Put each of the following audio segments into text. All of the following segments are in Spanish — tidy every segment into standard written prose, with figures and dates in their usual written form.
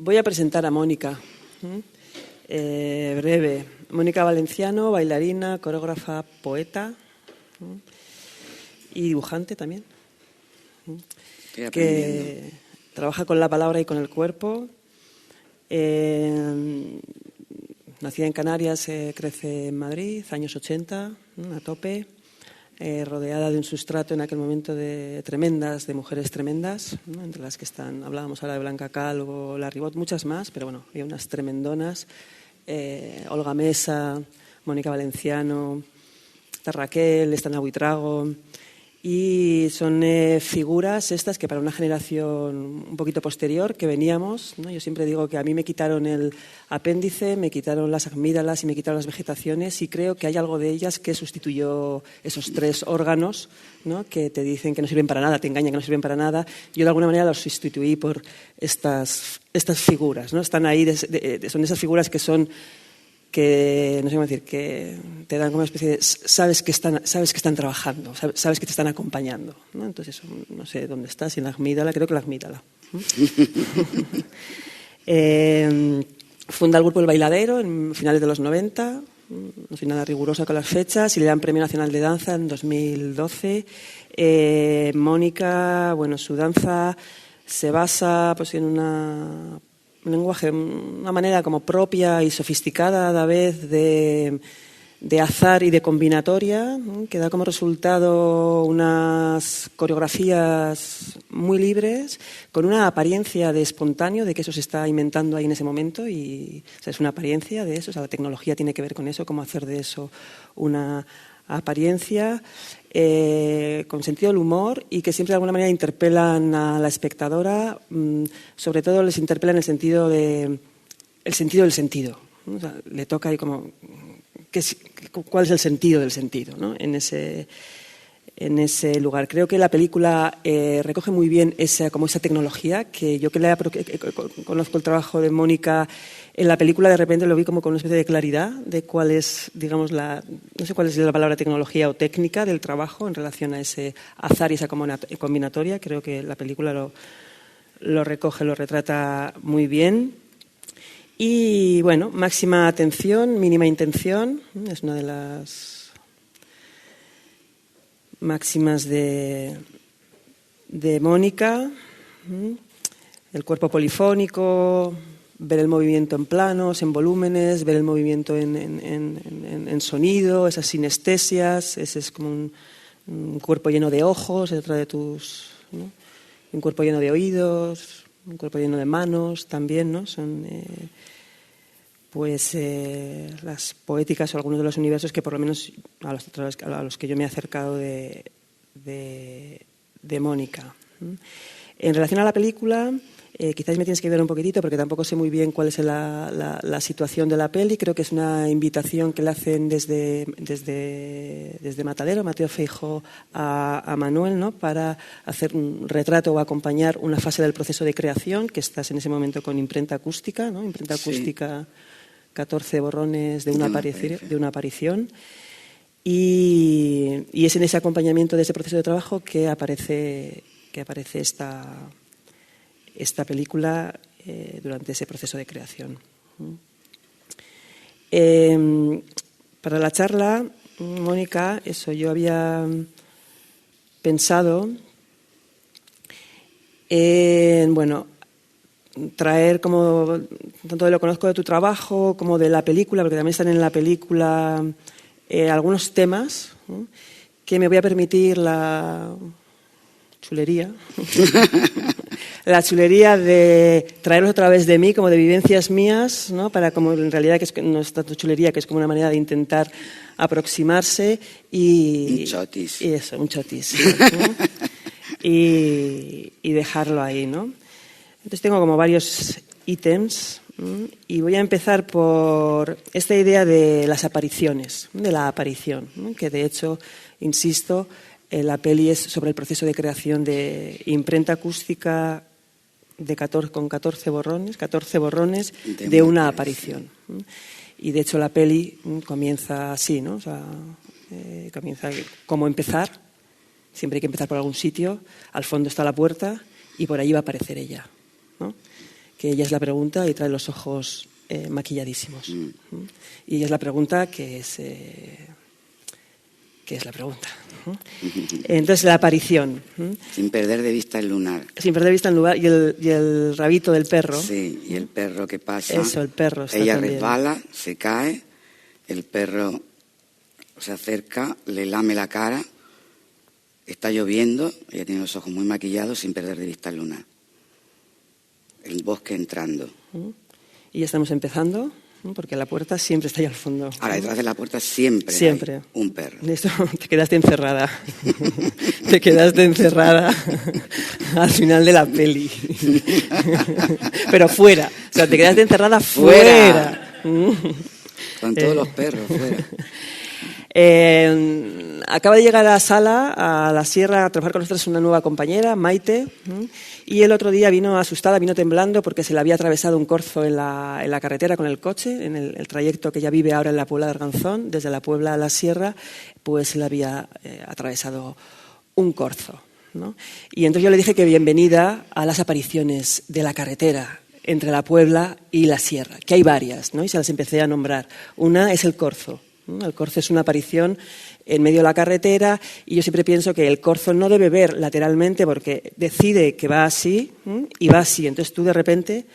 Voy a presentar a Mónica. Breve. Mónica Valenciano, bailarina, coreógrafa, poeta y dibujante también. Que trabaja con la palabra y con el cuerpo. Nacida en Canarias, crece en Madrid, años 80, a tope. Rodeada de un sustrato en aquel momento de mujeres tremendas, ¿no? Entre las que hablábamos ahora de Blanca Calvo, La Ribot, muchas más, pero bueno, había unas tremendonas, Olga Mesa, Mónica Valenciano, está Raquel, está Ana Buitrago, y son figuras estas que para una generación un poquito posterior que veníamos, ¿no? Yo siempre digo que a mí me quitaron el apéndice, me quitaron las amígdalas y me quitaron las vegetaciones, y creo que hay algo de ellas que sustituyó esos tres órganos, ¿no? Que te dicen que no sirven para nada, te engañan que no sirven para nada. Yo de alguna manera los sustituí por estas figuras, ¿no? Están ahí, son esas figuras que son... que no sé cómo decir, que te dan como una especie de sabes que están trabajando, sabes que te están acompañando, ¿no? Entonces eso, no sé dónde está, si en la amígdala, creo que la amígdala. Funda el grupo El Bailadero en finales de los 90, no soy nada rigurosa con las fechas, y le dan Premio Nacional de Danza en 2012. Mónica, bueno, su danza se basa pues en un lenguaje, una manera como propia y sofisticada a la vez de azar y de combinatoria, ¿no? Que da como resultado unas coreografías muy libres, con una apariencia de espontáneo, de que eso se está inventando ahí en ese momento, y o sea, es una apariencia de eso, o sea, la tecnología tiene que ver con eso, cómo hacer de eso una apariencia, con sentido del humor, y que siempre de alguna manera interpelan a la espectadora, sobre todo les interpela en el sentido del sentido, ¿no? O sea, le toca ahí como cuál es el sentido del sentido, ¿no? en ese lugar. Creo que la película recoge muy bien esa tecnología, que yo que conozco el trabajo de Mónica, en la película de repente lo vi como con una especie de claridad de cuál es, digamos, no sé cuál es la palabra tecnología o técnica del trabajo en relación a ese azar y esa combinatoria. Creo que la película lo recoge, lo retrata muy bien. Y bueno, máxima atención, mínima intención, es una de las máximas de Mónica. El cuerpo polifónico, ver el movimiento en planos, en volúmenes, ver el movimiento en sonido, esas sinestesias. Ese es como un cuerpo lleno de ojos, otra de tus, ¿no? Un cuerpo lleno de oídos, un cuerpo lleno de manos también, ¿no? Son las poéticas o algunos de los universos que por lo menos a los que yo me he acercado de Mónica. En relación a la película, quizás me tienes que ayudar un poquitito porque tampoco sé muy bien cuál es la situación de la peli. Creo que es una invitación que le hacen desde Matadero, Mateo Feijóo, a Manuel, ¿no? Para hacer un retrato o acompañar una fase del proceso de creación, que estás en ese momento con imprenta acústica, ¿no? Imprenta acústica, 14 borrones de una aparición. Y es en ese acompañamiento de ese proceso de trabajo que aparece esta película durante ese proceso de creación. Para la charla, Mónica, yo había pensado en, traer como, tanto de lo que conozco de tu trabajo como de la película, porque también están en la película algunos temas, ¿no? Que me voy a permitir la chulería de traerlos a través de mí, como de vivencias mías, ¿no? Para como en realidad que no es tanto chulería, que es como una manera de intentar aproximarse y eso, un chotis, ¿no? y dejarlo ahí, ¿no? Entonces tengo como varios ítems, y voy a empezar por esta idea de las apariciones, de la aparición, ¿no? Que de hecho, insisto, la peli es sobre el proceso de creación de imprenta acústica con 14 borrones de una aparición. Y de hecho la peli comienza así, ¿no? O sea, comienza como empezar, siempre hay que empezar por algún sitio, al fondo está la puerta y por allí va a aparecer ella, ¿no? que ella es la pregunta y trae los ojos maquilladísimos. Y ella es la pregunta que es la pregunta. Entonces, la aparición. Sin perder de vista el lunar. Sin perder de vista el lunar y el rabito del perro. Sí, y el perro que pasa. Eso, el perro. Ella resbala, se cae, el perro se acerca, le lame la cara, está lloviendo, ella tiene los ojos muy maquillados sin perder de vista el lunar. El bosque entrando. Y ya estamos empezando, porque la puerta siempre está ahí al fondo. Ahora, detrás de la puerta siempre hay un perro. Esto, te quedaste encerrada. Te quedaste encerrada al final de la peli. Pero fuera. O sea, te quedaste encerrada fuera. Con todos los perros fuera. Acaba de llegar a la sala, a la sierra, a trabajar con nosotros una nueva compañera, Maite, y el otro día vino asustada, vino temblando porque se le había atravesado un corzo en la carretera con el coche, en el trayecto que ella vive ahora en la Puebla de Arganzón, desde la Puebla a la sierra, pues se le había atravesado un corzo, ¿no? Y entonces yo le dije que bienvenida a las apariciones de la carretera entre la Puebla y la sierra, que hay varias, ¿no? Y se las empecé a nombrar. Una es el corzo. El corzo es una aparición en medio de la carretera y yo siempre pienso que el corzo no debe ver lateralmente porque decide que va así y va así. Entonces tú de repente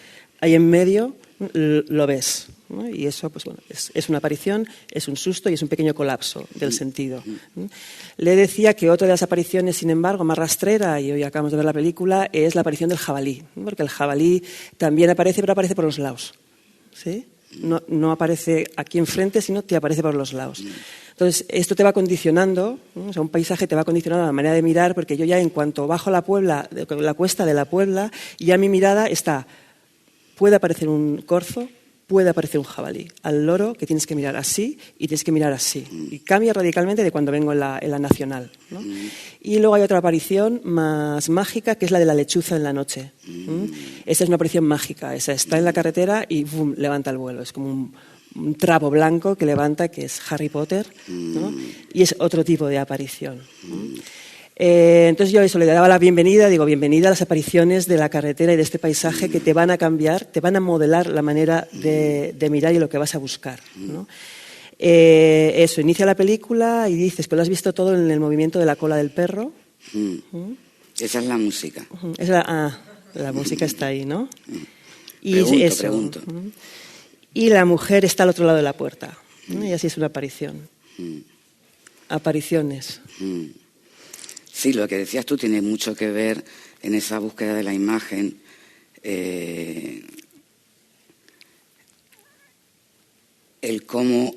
ahí en medio lo ves, ¿no? Y eso pues bueno, es una aparición, es un susto y es un pequeño colapso del sentido. Le decía que otra de las apariciones, sin embargo, más rastrera, y hoy acabamos de ver la película, es la aparición del jabalí, porque el jabalí también aparece, pero aparece por los lados, ¿sí? No aparece aquí enfrente, sino te aparece por los lados. Entonces, esto te va condicionando, ¿no? O sea, un paisaje te va condicionando la manera de mirar, porque yo ya en cuanto bajo la cuesta de la Puebla, ya mi mirada está, puede aparecer un corzo, puede aparecer un jabalí. Al loro que tienes que mirar así y tienes que mirar así. Y cambia radicalmente de cuando vengo en la Nacional, ¿no? Y luego hay otra aparición más mágica, que es la de la lechuza en la noche. Esa es una aparición mágica. Esa está en la carretera y ¡bum!, levanta el vuelo. Es como un trapo blanco que levanta, que es Harry Potter, ¿no? Y es otro tipo de aparición. Entonces yo eso le daba la bienvenida, digo, bienvenida a las apariciones de la carretera y de este paisaje que te van a cambiar, te van a modelar la manera de mirar y lo que vas a buscar, ¿no? Eso, inicia la película y dices que lo has visto todo en el movimiento de la cola del perro. Esa es la música. La música está ahí, ¿no? Y pregunto. Y la mujer está al otro lado de la puerta, ¿no? Y así es una aparición. Apariciones. Sí, lo que decías tú tiene mucho que ver en esa búsqueda de la imagen. El cómo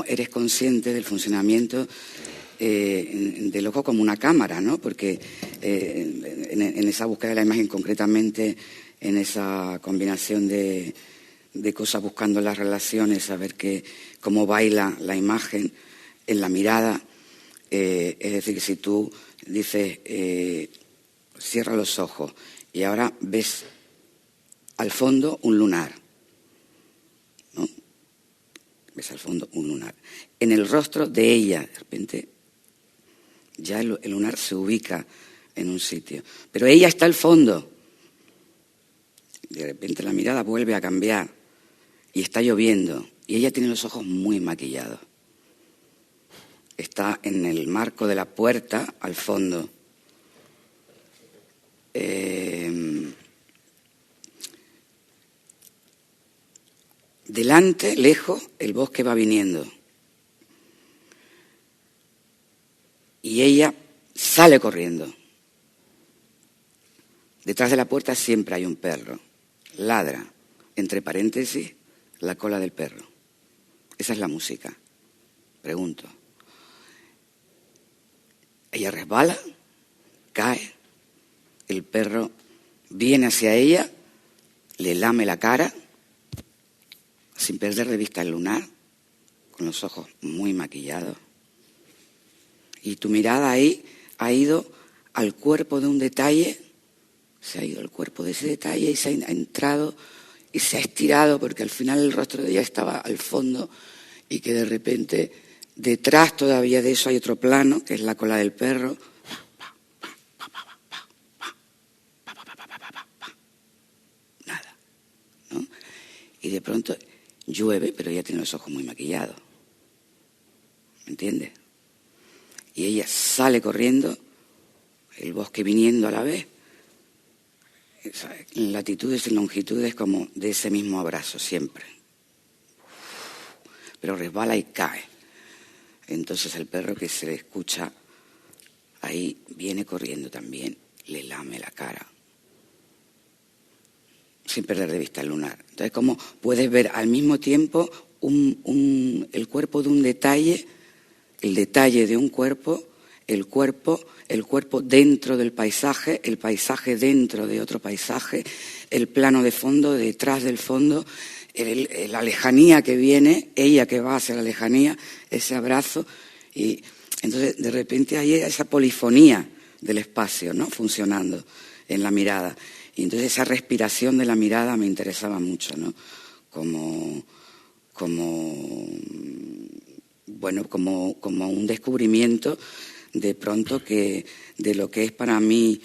eres consciente del funcionamiento del ojo como una cámara, ¿no? Porque en esa búsqueda de la imagen, concretamente en esa combinación de cosas buscando las relaciones, saber cómo baila la imagen en la mirada. Es decir, que si tú dices, cierra los ojos y ahora ves al fondo un lunar, ¿no? Ves al fondo un lunar. En el rostro de ella, de repente, ya el lunar se ubica en un sitio. Pero ella está al fondo. De repente la mirada vuelve a cambiar y está lloviendo y ella tiene los ojos muy maquillados. Está en el marco de la puerta, al fondo. Delante, lejos, el bosque va viniendo. Y ella sale corriendo. Detrás de la puerta siempre hay un perro. Ladra, entre paréntesis, la cola del perro. Esa es la música. Pregunto. Ella resbala, cae, el perro viene hacia ella, le lame la cara, sin perder de vista el lunar, con los ojos muy maquillados. Y tu mirada ahí ha ido al cuerpo de un detalle, se ha ido al cuerpo de ese detalle y se ha entrado y se ha estirado, porque al final el rostro de ella estaba al fondo y que de repente detrás todavía de eso hay otro plano, que es la cola del perro. y de pronto llueve, pero ella tiene los ojos muy maquillados. ¿Me entiendes? Y ella sale corriendo, el bosque viniendo a la vez, en latitudes y longitudes como de ese mismo abrazo siempre. Pero resbala y cae. Entonces el perro, que se le escucha ahí, viene corriendo también, le lame la cara, sin perder de vista el lunar. Entonces, como puedes ver al mismo tiempo el cuerpo de un detalle, el detalle de un cuerpo, el cuerpo dentro del paisaje, el paisaje dentro de otro paisaje, el plano de fondo, detrás del fondo, la lejanía que viene, ella que va hacia la lejanía, ese abrazo. Y entonces, de repente, hay esa polifonía del espacio, ¿no?, funcionando en la mirada. Y entonces esa respiración de la mirada me interesaba mucho, ¿no? Como un descubrimiento de pronto de lo que es para mí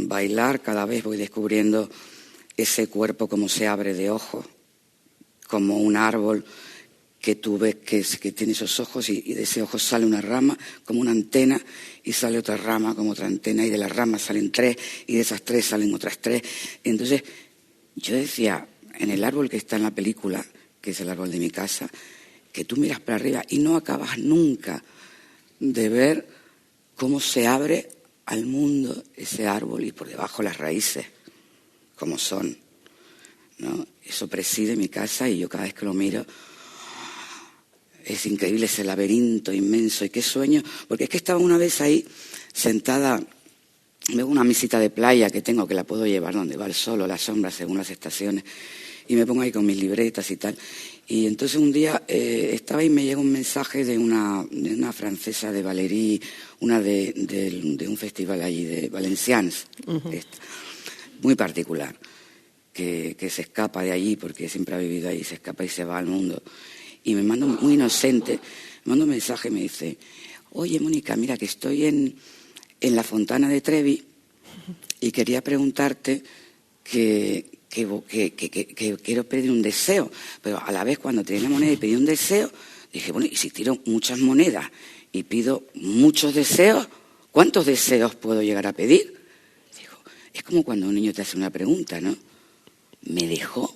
bailar. Cada vez voy descubriendo ese cuerpo como se abre de ojos, como un árbol que tú ves que tiene esos ojos y de ese ojo sale una rama como una antena y sale otra rama como otra antena y de las ramas salen 3 y de esas 3 salen otras 3. Entonces yo decía, en el árbol que está en la película, que es el árbol de mi casa, que tú miras para arriba y no acabas nunca de ver cómo se abre al mundo ese árbol y por debajo las raíces, como son, ¿no? Eso preside mi casa y yo cada vez que lo miro, es increíble ese laberinto inmenso. Y qué sueño, porque es que estaba una vez ahí sentada, veo una mesita de playa que tengo, que la puedo llevar donde va el sol o la sombra según las estaciones, y me pongo ahí con mis libretas y tal. Y entonces un día estaba y me llega un mensaje de una francesa, de Valérie, una de un festival allí, de Valencians, muy particular, que se escapa de allí porque siempre ha vivido ahí, se escapa y se va al mundo. Y me manda, muy inocente, me manda un mensaje y me dice: oye, Mónica, mira que estoy en la Fontana de Trevi y quería preguntarte que quiero pedir un deseo, pero a la vez cuando tenía la moneda y pedí un deseo, dije, bueno, ¿y si tiro muchas monedas y pido muchos deseos, cuántos deseos puedo llegar a pedir? Digo, es como cuando un niño te hace una pregunta, ¿no? Me dejó.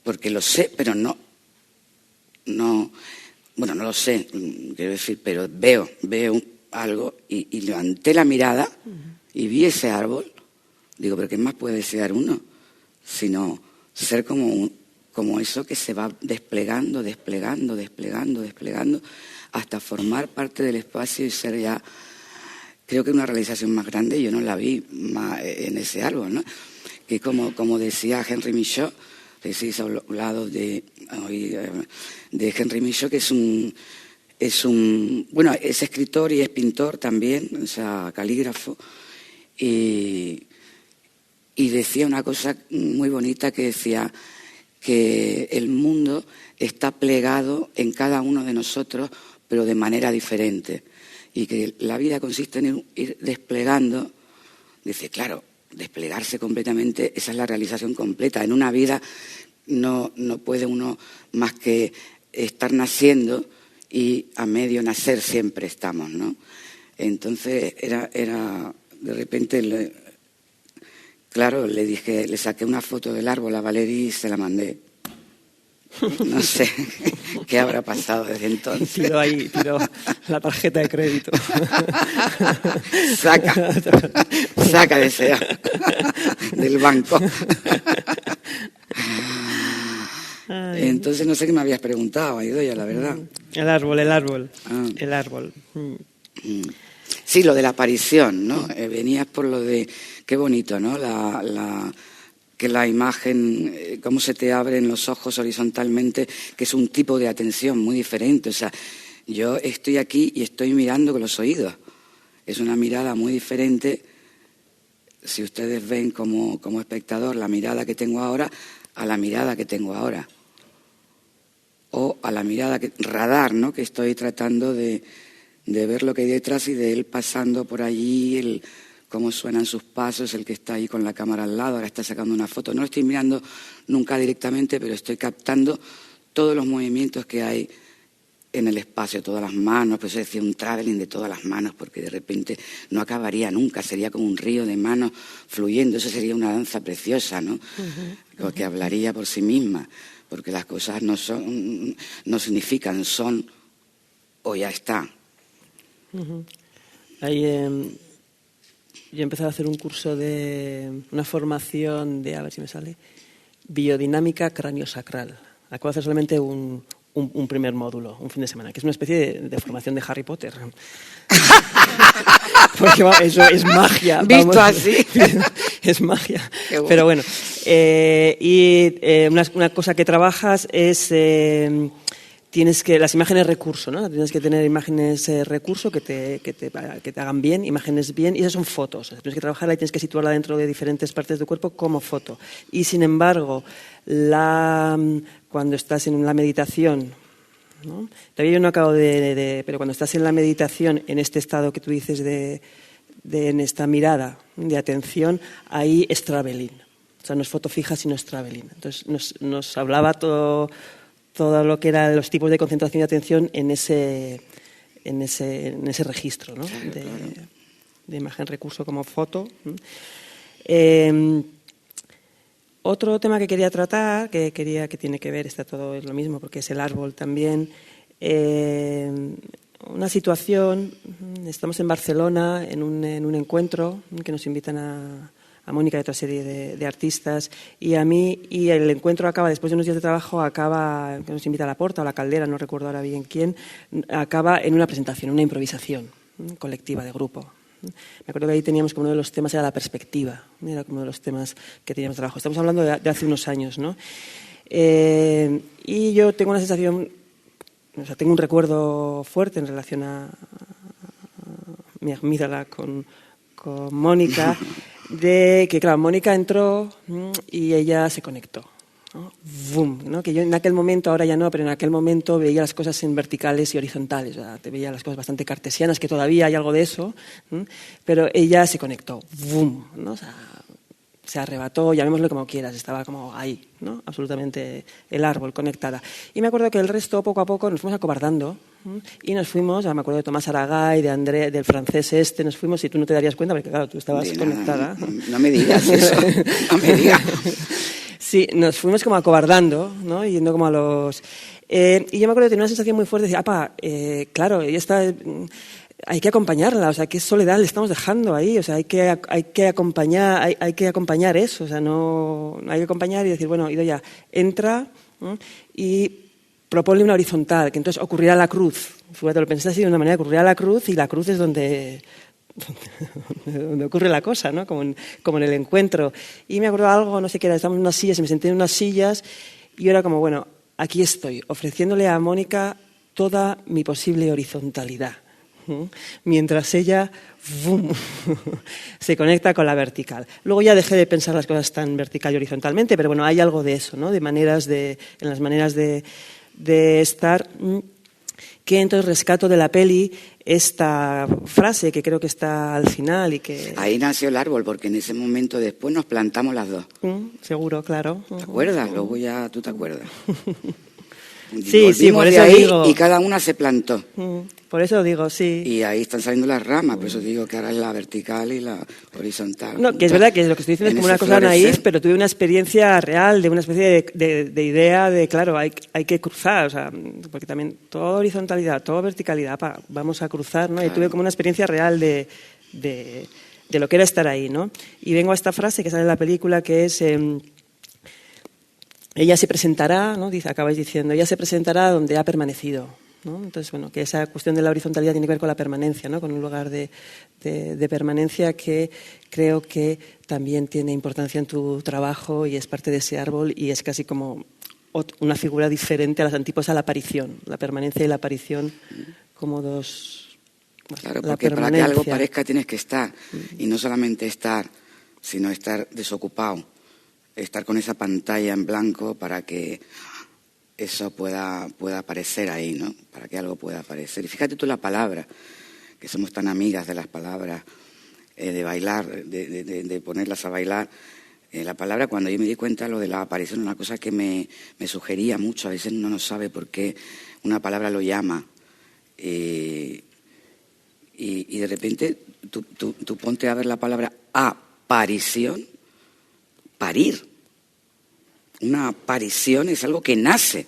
Porque lo sé, pero no, bueno, no lo sé, quiero decir, pero veo algo y levanté la mirada y vi ese árbol. Digo, pero ¿qué más puede desear uno? Sino ser como eso que se va desplegando, hasta formar parte del espacio y ser ya, creo que una realización más grande. Yo no la vi más en ese árbol, ¿no? Que como decía Henri Michaud, se ha hablado de Henri Michaud, que es escritor y es pintor también, o sea, calígrafo, y decía una cosa muy bonita, que decía que el mundo está plegado en cada uno de nosotros, pero de manera diferente, y que la vida consiste en ir desplegando. Dice, claro, desplegarse completamente, esa es la realización completa. En una vida no puede uno más que estar naciendo, y a medio nacer siempre estamos, ¿no? Entonces era de repente, claro, le dije, le saqué una foto del árbol a Valérie y se la mandé. No sé qué habrá pasado desde entonces. Tiró la tarjeta de crédito. Saca deseo del banco. Ay. Entonces no sé qué me habías preguntado, Idoia, la verdad. El árbol. Ah. El árbol. Sí, lo de la aparición, ¿no? Venías por lo de, qué bonito, ¿no? Que la imagen, cómo se te abren los ojos horizontalmente, que es un tipo de atención muy diferente. O sea, yo estoy aquí y estoy mirando con los oídos. Es una mirada muy diferente. Si ustedes ven como espectador la mirada que tengo ahora a la mirada que tengo ahora. O a la mirada radar, ¿no? Que estoy tratando de ver lo que hay detrás y de él pasando por allí, cómo suenan sus pasos, el que está ahí con la cámara al lado, ahora está sacando una foto. No lo estoy mirando nunca directamente, pero estoy captando todos los movimientos que hay en el espacio, todas las manos, por eso decía un traveling de todas las manos, porque de repente no acabaría nunca, sería como un río de manos fluyendo, eso sería una danza preciosa, ¿no? Que hablaría por sí misma, porque las cosas no significan, son o ya está. Ahí yo he empezado a hacer un curso de una formación de, a ver si me sale, biodinámica craniosacral. Acabo de hacer solamente un primer módulo, un fin de semana, que es una especie de formación de Harry Potter. Porque eso es magia. Visto vamos. Así. Es magia. Bueno. Pero bueno, una cosa que trabajas es... las imágenes recurso, ¿no? Tienes que tener imágenes recurso que te hagan bien, imágenes bien, y esas son fotos. Tienes que trabajarla y tienes que situarla dentro de diferentes partes del cuerpo como foto. Y sin embargo, cuando estás en la meditación, ¿no? Todavía yo no acabo pero cuando estás en la meditación, en este estado que tú dices en esta mirada de atención, ahí es traveling. O sea, no es foto fija, sino es traveling. Entonces nos hablaba todo lo que eran los tipos de concentración y atención en ese registro, ¿no? De imagen recurso como foto. Otro tema que quería tratar, que tiene que ver, es lo mismo porque es el árbol también. Una situación, estamos en Barcelona en un encuentro que nos invitan a Mónica y otra serie de artistas, y a mí, y el encuentro acaba, después de unos días de trabajo, que nos invita a La Porta o La Caldera, no recuerdo ahora bien quién, acaba en una presentación, una improvisación colectiva de grupo. Me acuerdo que ahí teníamos como uno de los temas era la perspectiva, era como uno de los temas que teníamos de trabajo. Estamos hablando de hace unos años, ¿no? Y yo tengo una sensación, o sea, tengo un recuerdo fuerte en relación a mi amígdala con Mónica, de que, claro, Mónica entró y ella se conectó, ¿no? ¡Bum! ¿No? Que yo en aquel momento, ahora ya no, pero en aquel momento veía las cosas en verticales y horizontales, ¿verdad? Te veía las cosas bastante cartesianas, que todavía hay algo de eso, ¿no? Pero ella se conectó, ¡bum! ¿No? O sea, se arrebató, llamémoslo como quieras, estaba como ahí, ¿no? Absolutamente el árbol, conectada. Y me acuerdo que el resto, poco a poco, nos fuimos acobardando y nos fuimos, ya me acuerdo de Tomás Aragay, de André, del francés nos fuimos y tú no te darías cuenta porque, claro, tú estabas conectada. No me digas eso, no me digas. Sí, nos fuimos como acobardando, ¿no? Yendo como a los... y yo me acuerdo de tener una sensación muy fuerte, de decir, claro, ella está... hay que acompañarla, o sea, qué soledad le estamos dejando ahí, o sea, hay que acompañar eso, o sea, no hay que acompañar y decir, bueno, Idoia, entra, ¿no? Y proponle una horizontal, que entonces ocurrirá la cruz. Fíjate, lo pensé así de una manera, ocurrirá la cruz, y la cruz es donde ocurre la cosa, ¿no? Como en el encuentro. Y me acuerdo algo, no sé qué era, estábamos en unas sillas, y me senté en unas sillas, y yo era como, bueno, aquí estoy, ofreciéndole a Mónica toda mi posible horizontalidad, mientras ella ¡bum! Se conecta con la vertical. Luego ya dejé de pensar las cosas tan vertical y horizontalmente, pero bueno, hay algo de eso, ¿no? En las maneras de estar, que entonces rescato de la peli esta frase que creo que está al final y que... Ahí nació el árbol, porque en ese momento después nos plantamos las dos. Seguro, claro. ¿Te acuerdas? Luego ya tú te acuerdas. Sí, por eso ahí digo. Y cada una se plantó. Por eso digo, sí. Y ahí están saliendo las ramas, por eso digo que ahora es la vertical y la horizontal. No, que es verdad que lo que estoy diciendo es como una cosa naif, pero tuve una experiencia real de una especie de idea de, claro, hay que cruzar, o sea, porque también toda horizontalidad, toda verticalidad, vamos a cruzar, ¿no? Claro. Y tuve como una experiencia real de lo que era estar ahí, ¿no? Y vengo a esta frase que sale en la película, que es... ella se presentará, ¿no? Acabáis diciendo, ella se presentará donde ha permanecido, ¿no? Entonces, bueno, que esa cuestión de la horizontalidad tiene que ver con la permanencia, ¿no? Con un lugar de permanencia que creo que también tiene importancia en tu trabajo y es parte de ese árbol y es casi como una figura diferente a las antípodas a la aparición, la permanencia y la aparición como dos... Claro, porque para que algo parezca tienes que estar, y no solamente estar, sino estar desocupado, estar con esa pantalla en blanco para que eso pueda aparecer ahí, ¿no? Para que algo pueda aparecer. Y fíjate tú la palabra, que somos tan amigas de las palabras, de bailar, de ponerlas a bailar. La palabra, cuando yo me di cuenta, lo de la aparición, una cosa que me sugería mucho. A veces uno no sabe por qué una palabra lo llama. Y de repente tú ponte a ver la palabra aparición, parir. Una aparición es algo que nace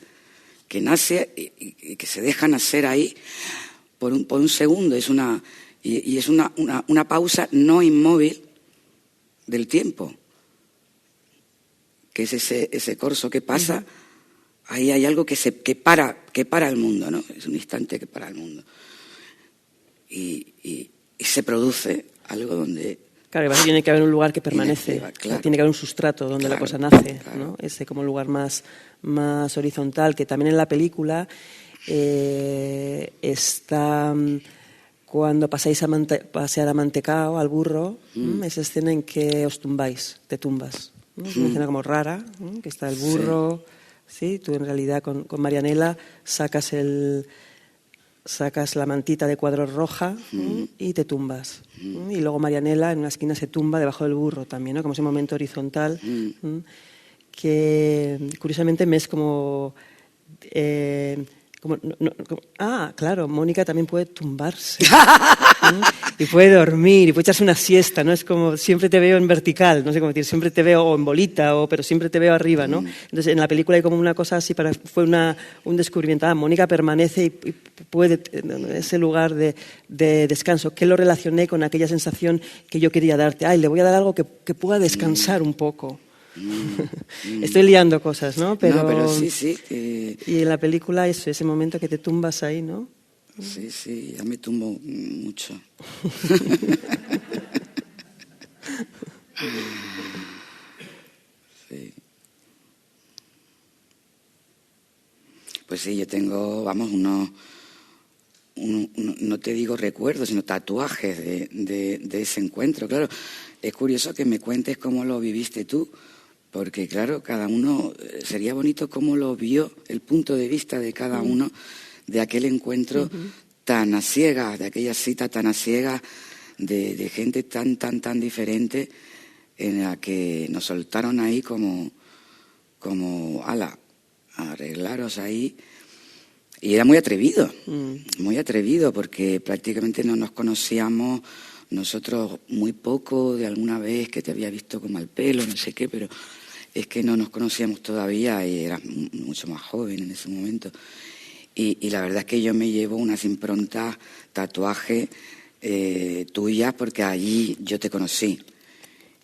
y que se deja nacer ahí por un segundo. Es una pausa no inmóvil del tiempo, que es ese corso que pasa. Ahí hay algo que para el mundo, ¿no? Es un instante que para el mundo. Y se produce algo donde... Claro, y tiene que haber un lugar que permanece, claro. Tiene que haber un sustrato donde la cosa nace, claro. ¿no? Ese como lugar más horizontal, que también en la película está cuando pasáis a pasear a Mantecao, al burro, esa escena en que os tumbáis, te tumbas, ¿no? Es una escena como rara, ¿no? Que está el burro, ¿sí? Tú en realidad con Marianela sacas la mantita de cuadros roja y te tumbas. Y luego Marianela en una esquina se tumba debajo del burro también, ¿no? Como ese momento horizontal que curiosamente me es como... claro, Mónica también puede tumbarse y puede dormir y puede echarse una siesta, ¿no? Es como siempre te veo en vertical, no sé cómo decir, siempre te veo o en bolita, pero siempre te veo arriba, ¿no? Entonces en la película hay como una cosa así, fue un descubrimiento. Mónica permanece y puede en ese lugar de descanso, que lo relacioné con aquella sensación que yo quería darte. Le voy a dar algo que pueda descansar un poco. Estoy liando cosas, ¿no? Pero sí. Y en la película ese momento que te tumbas ahí, ¿no? Sí, ya me tumbo mucho. Sí. Pues sí, yo tengo, no te digo recuerdos, sino tatuajes de ese encuentro. Claro, es curioso que me cuentes cómo lo viviste tú, porque claro, cada uno, sería bonito cómo lo vio, el punto de vista de cada uno de aquel encuentro tan a ciegas, de aquella cita tan a ciegas, de gente tan diferente, en la que nos soltaron ahí como arreglaros ahí. Y era muy atrevido, porque prácticamente no nos conocíamos, nosotros muy poco, de alguna vez que te había visto como al pelo, no sé qué, pero es que no nos conocíamos todavía y eras mucho más joven en ese momento. Y la verdad es que yo me llevo unas improntas, tatuajes tuyas, porque allí yo te conocí.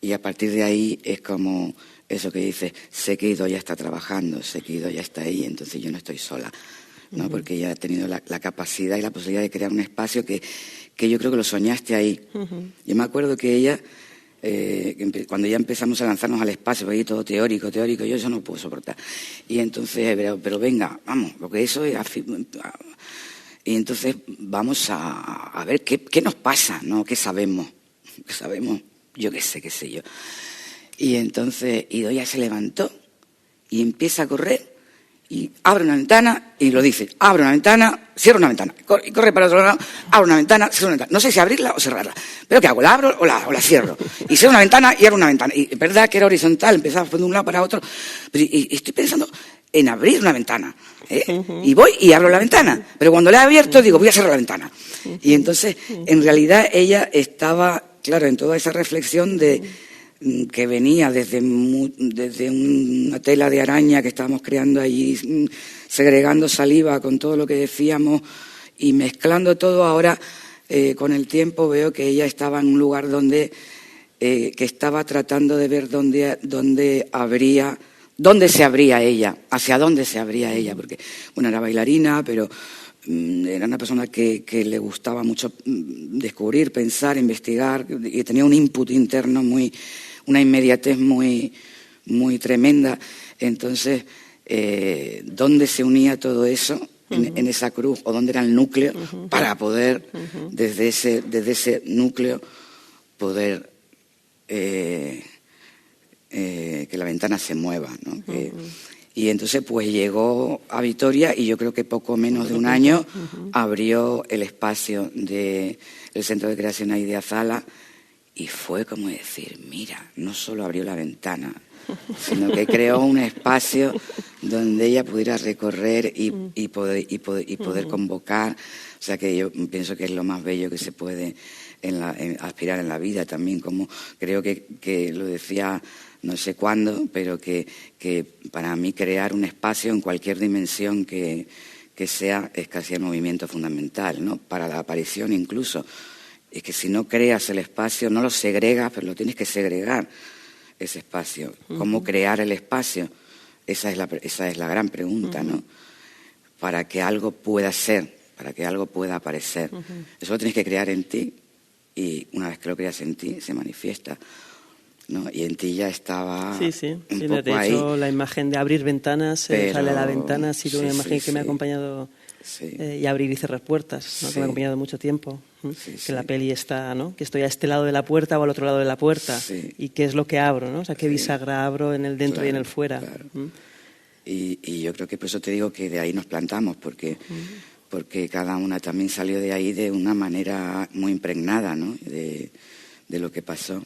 Y a partir de ahí es como eso que dices, sé que Idoia está trabajando, sé que Idoia está ahí, entonces yo no estoy sola, ¿no? Porque ella ha tenido la capacidad y la posibilidad de crear un espacio que yo creo que lo soñaste ahí. Yo me acuerdo que ella, cuando ya empezamos a lanzarnos al espacio, ahí todo teórico, yo eso no puedo soportar. Y entonces, pero venga, vamos, porque eso es... Y entonces vamos a ver qué nos pasa, ¿no? ¿Qué sabemos? Yo qué sé yo. Y entonces Idoia se levantó y empieza a correr y abre una ventana y lo dice, abre una ventana, cierra una ventana, y corre para el otro lado, abre una ventana, cierra una ventana. No sé si abrirla o cerrarla, pero ¿qué hago? ¿La abro o la cierro? Y cierro una ventana y abro una ventana. Y es verdad que era horizontal, empezaba de un lado para otro, pero y estoy pensando en abrir una ventana, y voy y abro la ventana, pero cuando la he abierto digo, voy a cerrar la ventana. Y entonces, en realidad, ella estaba, claro, en toda esa reflexión que venía desde una tela de araña que estábamos creando allí, segregando saliva con todo lo que decíamos y mezclando todo. Ahora, con el tiempo, veo que ella estaba en un lugar donde que estaba tratando de ver dónde se abría ella, hacia dónde se abría ella, porque, bueno, era bailarina, pero era una persona que le gustaba mucho descubrir, pensar, investigar, y tenía un input interno una inmediatez muy tremenda. Entonces, ¿dónde se unía todo eso en esa cruz? ¿O dónde era el núcleo para poder, desde ese núcleo, poder que la ventana se mueva, ¿no? Y entonces pues llegó a Vitoria y yo creo que poco menos de un año abrió el espacio del Centro de Creación ahí de Azala Y fue como decir, mira, no solo abrió la ventana, sino que creó un espacio donde ella pudiera recorrer y poder convocar. O sea, que yo pienso que es lo más bello que se puede aspirar en la vida también, como creo que lo decía no sé cuándo, pero que para mí crear un espacio en cualquier dimensión que sea es casi el movimiento fundamental, ¿no? Para la aparición incluso. Es que si no creas el espacio, no lo segregas, pero lo tienes que segregar, ese espacio. ¿Cómo crear el espacio? Esa es la gran pregunta, ¿no? Para que algo pueda ser, para que algo pueda aparecer. Eso lo tienes que crear en ti, y una vez que lo creas en ti, se manifiesta, ¿no? Y en ti ya estaba un poco de hecho, ahí. La imagen de abrir ventanas, sale a la ventana, ha sido una imagen que me ha acompañado, y abrir y cerrar puertas, ¿no? Que me ha acompañado mucho tiempo. Que la peli está, ¿no? Que estoy a este lado de la puerta o al otro lado de la puerta, y qué es lo que abro, ¿no? O sea, qué bisagra abro en el dentro y en el fuera. Claro. Y yo creo que por eso te digo que de ahí nos plantamos, porque cada una también salió de ahí de una manera muy impregnada, ¿no? De lo que pasó.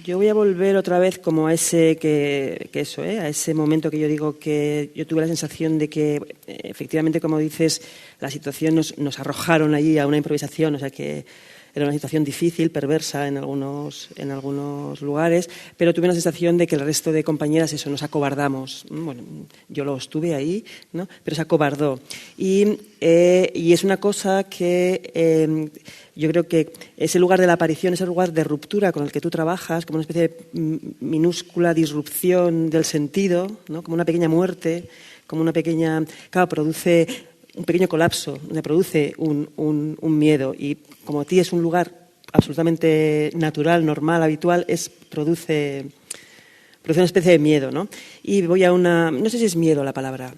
Yo voy a volver otra vez como a ese a ese momento que yo digo que yo tuve la sensación de que efectivamente, como dices, la situación nos arrojaron allí a una improvisación, o sea que era una situación difícil, perversa en algunos lugares, pero tuve la sensación de que el resto de compañeras nos acobardamos. Bueno, yo lo estuve ahí, ¿no? Pero se acobardó. Y es una cosa que yo creo que ese lugar de la aparición, ese lugar de ruptura con el que tú trabajas, como una especie de minúscula disrupción del sentido, ¿no? Como una pequeña muerte, como una pequeña... Claro, produce un pequeño colapso, me produce un miedo, y como a ti es un lugar absolutamente natural, normal, habitual, produce una especie de miedo, ¿no? Y voy a no sé si es miedo la palabra,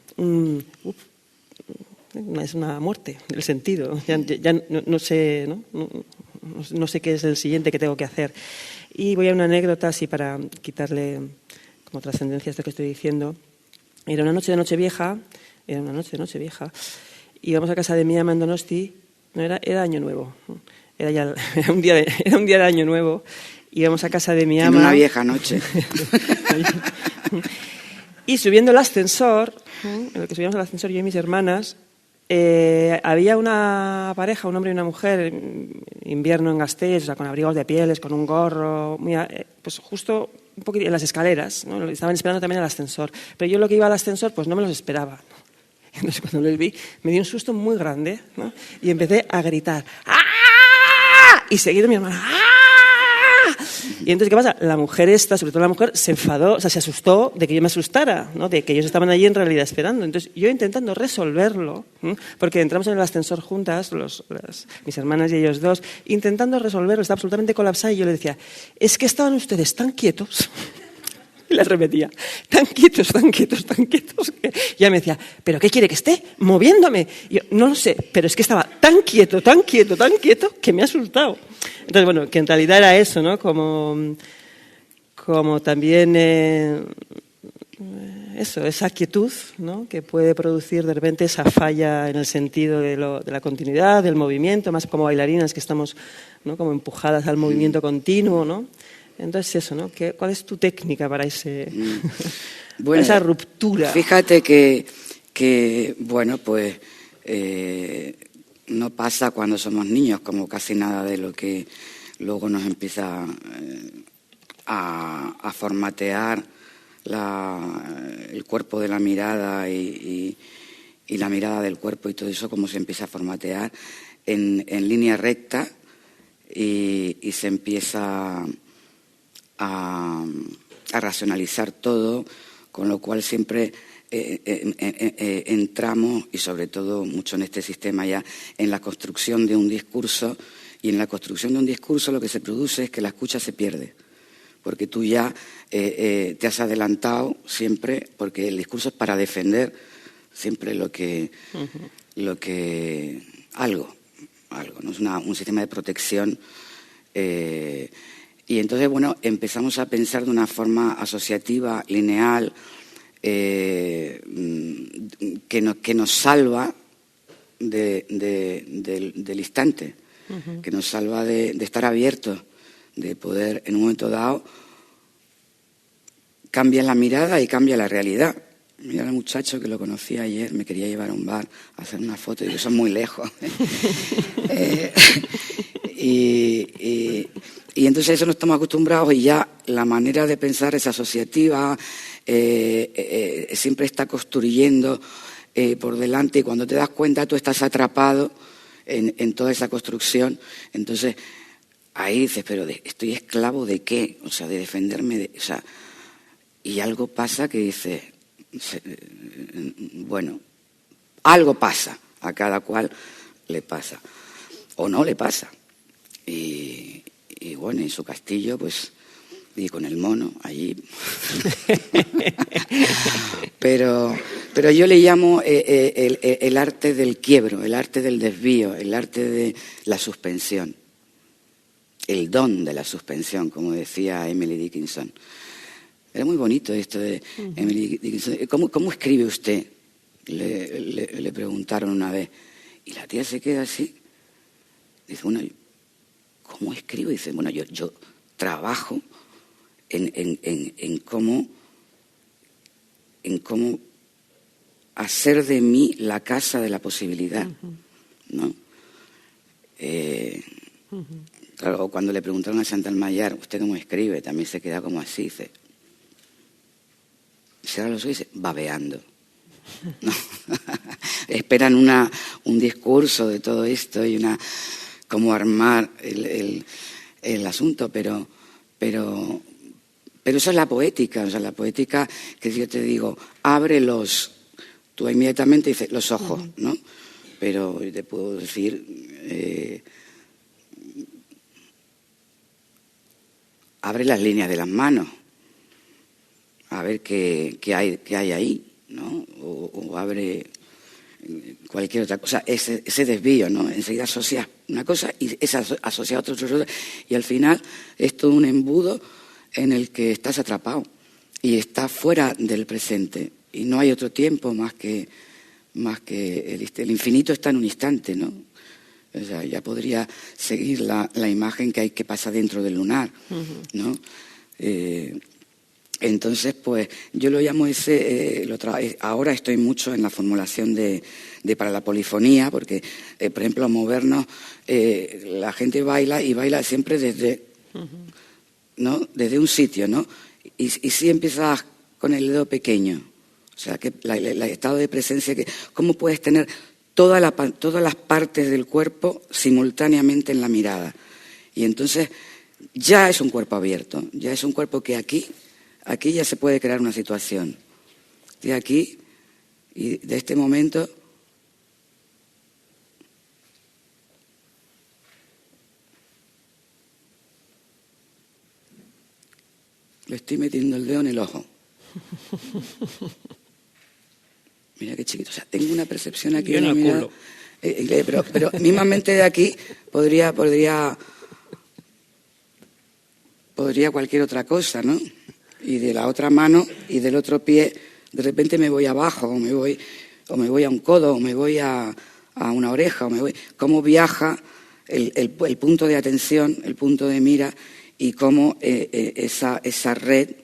es una muerte del sentido, ya no sé, ¿no? No sé qué es el siguiente que tengo que hacer. Y voy a una anécdota así para quitarle como trascendencia a esto que estoy diciendo. Era una noche de Nochevieja, íbamos a casa de mi ama en Donosti, no era Año Nuevo, era un día de Año Nuevo, íbamos a casa de mi ama. En una vieja noche. Y subiendo el ascensor, en el que subíamos el ascensor yo y mis hermanas, había una pareja, un hombre y una mujer, invierno en Gasteiz, o sea, con abrigos de pieles, con un gorro, pues justo un poquito en las escaleras, ¿no? Estaban esperando también el ascensor, pero yo lo que iba al ascensor pues no me los esperaba. Entonces cuando los vi me dio un susto muy grande, ¿no? Y empecé a gritar ¡ah! Y seguido mi hermana ¡ah! Y entonces, ¿qué pasa? La mujer sobre todo la mujer, se enfadó, o sea, se asustó de que yo me asustara, ¿no? De que ellos estaban allí en realidad esperando. Entonces, yo intentando resolverlo, ¿no? Porque entramos en el ascensor juntas, mis hermanas y ellos dos, intentando resolverlo, estaba absolutamente colapsada, y yo le decía, es que estaban ustedes tan quietos. Y les repetía, tan quietos, que ya me decía, ¿pero qué quiere que esté? ¿Moviéndome? Y yo, no lo sé, pero es que estaba tan quieto, que me ha asustado. Entonces, bueno, que en realidad era eso, ¿no? Como también esa quietud, ¿no? Que puede producir de repente esa falla en el sentido de la continuidad, del movimiento, más como bailarinas que estamos, ¿no? Como empujadas al movimiento continuo, ¿no? Entonces eso, ¿no? ¿Cuál es tu técnica para bueno, esa ruptura? Fíjate que bueno, pues no pasa cuando somos niños, como casi nada de lo que luego nos empieza a formatear el cuerpo de la mirada y la mirada del cuerpo y todo eso, como se empieza a formatear en línea recta y se empieza a racionalizar todo, con lo cual siempre entramos, y sobre todo mucho en este sistema ya, en la construcción de un discurso, y en la construcción de un discurso lo que se produce es que la escucha se pierde, porque tú ya te has adelantado siempre, porque el discurso es para defender siempre algo, ¿no? Es un sistema de protección. Y entonces, bueno, empezamos a pensar de una forma asociativa, lineal, que nos salva del instante. que nos salva de estar abiertos, de poder en un momento dado cambia la mirada y cambia la realidad. Mira al muchacho que lo conocí ayer, me quería llevar a un bar a hacer una foto y eso es muy lejos. Y entonces a eso no estamos acostumbrados y ya la manera de pensar es asociativa, siempre está construyendo por delante y cuando te das cuenta tú estás atrapado en toda esa construcción. Entonces ahí dices, pero ¿estoy esclavo de qué? O sea, de defenderme, o sea, y algo pasa que dices, bueno, algo pasa, a cada cual le pasa, o no le pasa. Y bueno, en su castillo, pues, y con el mono allí. pero yo le llamo el arte del quiebro, el arte del desvío, el arte de la suspensión, el don de la suspensión, como decía Emily Dickinson. Era muy bonito esto de Emily Dickinson. ¿Cómo escribe usted? Le preguntaron una vez. Y la tía se queda así. Dice, bueno, ¿cómo escribo? Dice, bueno, yo trabajo en cómo hacer de mí la casa de la posibilidad, ¿no? Claro, cuando le preguntaron a Chantal Mayar, ¿usted cómo escribe? También se queda como así, dice, cierra los ojos y dice, babeando. ¿No? Esperan un discurso de todo esto y cómo armar el asunto, pero eso es la poética, o sea, la poética que yo te digo, tú inmediatamente dices los ojos, ¿no? Pero te puedo decir, abre las líneas de las manos, a ver qué hay ahí, ¿no? O abre cualquier otra cosa, ese desvío, ¿no? Enseguida asocias una cosa y es asociado a otra, y al final es todo un embudo en el que estás atrapado y estás fuera del presente y no hay otro tiempo más que el infinito está en un instante, ¿no? O sea, ya podría seguir la imagen que pasa dentro del lunar, ¿no? Entonces, pues, yo lo llamo ahora estoy mucho en la formulación para la polifonía, porque, por ejemplo, a movernos, la gente baila y baila siempre desde, ¿no? Desde un sitio, ¿no? Y si empiezas con el dedo pequeño, o sea, que el estado de presencia, ¿cómo puedes tener todas las partes del cuerpo simultáneamente en la mirada? Y entonces ya es un cuerpo abierto, ya es un cuerpo que aquí ya se puede crear una situación. De aquí y de este momento le estoy metiendo el dedo en el ojo. Mira qué chiquito. O sea, tengo una percepción aquí de la mirada. Pero mismamente de aquí podría cualquier otra cosa, ¿no? Y de la otra mano y del otro pie, de repente me voy abajo, o me voy a un codo, o me voy a una oreja, cómo viaja el punto de atención, el punto de mira, y cómo esa red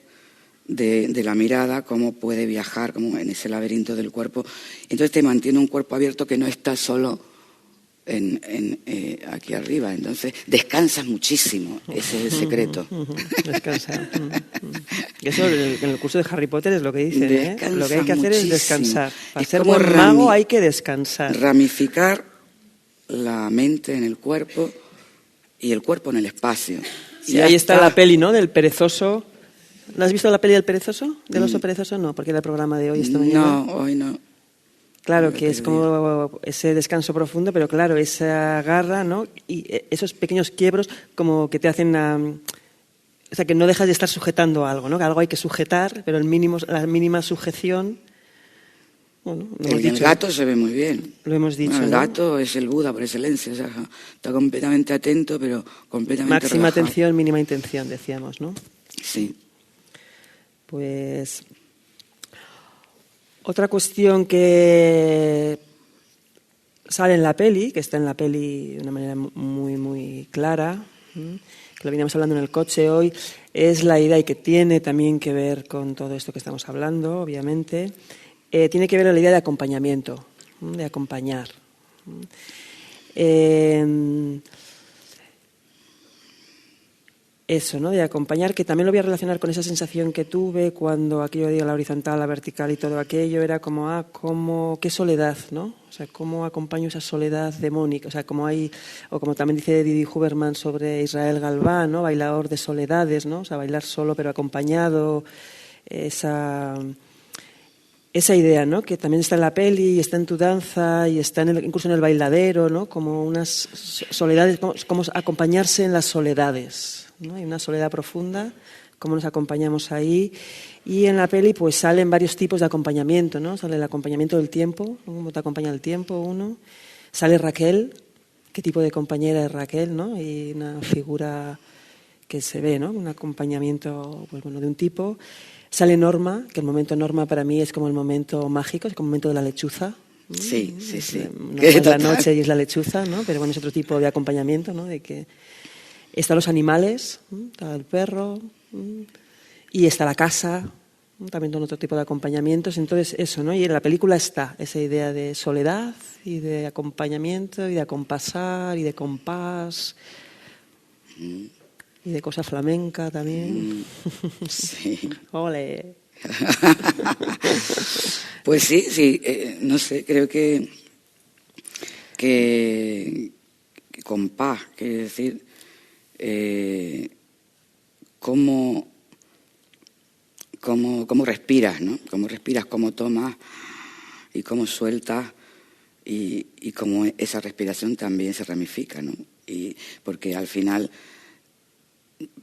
de la mirada, cómo puede viajar como en ese laberinto del cuerpo. Entonces te mantiene un cuerpo abierto que no está solo aquí arriba. Entonces descansas muchísimo, ese es el secreto. Descansar. Eso en el curso de Harry Potter es lo que dicen, ¿eh? Lo que hay que hacer es descansar. Para ser buen mago hay que descansar. Ramificar la mente en el cuerpo y el cuerpo en el espacio. Sí, ahí está la peli, ¿no? Del perezoso. ¿No has visto la peli del perezoso? ¿Del oso perezoso? No, porque era el programa de hoy esta mañana. No, hoy no. Claro, que es como ese descanso profundo, pero claro, esa garra, ¿no? Y esos pequeños quiebros como que te hacen... o sea, que no dejas de estar sujetando algo, ¿no? Que algo hay que sujetar, pero la mínima sujeción... Bueno, el gato se ve muy bien. Lo hemos dicho, bueno, el ¿no? gato es el Buda por excelencia. O sea, está completamente atento, pero completamente máxima relajado. atención, mínima intención, decíamos, ¿no? Sí. Pues... Otra cuestión que sale en la peli, que está en la peli de una manera muy, muy clara, que lo veníamos hablando en el coche hoy, es la idea, y que tiene también que ver con todo esto que estamos hablando, obviamente, tiene que ver con la idea de acompañamiento, de acompañar. Eso, ¿no? De acompañar, que también lo voy a relacionar con esa sensación que tuve cuando aquello de la horizontal, la vertical y todo aquello era como, qué soledad, ¿no? O sea, cómo acompaño esa soledad demónica, o sea, como hay, o como también dice Didi Huberman sobre Israel Galván, ¿no? Bailador de soledades, ¿no? O sea, bailar solo pero acompañado, esa idea, ¿no? Que también está en la peli y está en tu danza y está incluso en el bailadero, ¿no? Como unas soledades, como acompañarse en las soledades, ¿no? Hay una soledad profunda, cómo nos acompañamos ahí. Y en la peli pues salen varios tipos de acompañamiento, ¿no? Sale el acompañamiento del tiempo, ¿no? Cómo te acompaña el tiempo uno. Sale Raquel, qué tipo de compañera es Raquel, ¿no? Y una figura que se ve, ¿no? Un acompañamiento, pues bueno, de un tipo. Sale Norma, que el momento Norma para mí es como el momento mágico, es como el momento de la lechuza. Sí. No es la noche y es la lechuza, ¿no? Pero bueno, es otro tipo de acompañamiento, ¿no? De que están los animales, está el perro, y está la casa, también con otro tipo de acompañamientos. Entonces eso, ¿no? Y en la película está esa idea de soledad y de acompañamiento y de acompasar y de compás. Y de cosa flamenca también. Sí. Ole. Pues sí, no sé, creo que compás, quiere decir, cómo respiras, ¿no? Cómo respiras, cómo tomas y cómo sueltas y cómo esa respiración también se ramifica, ¿no? Y porque al final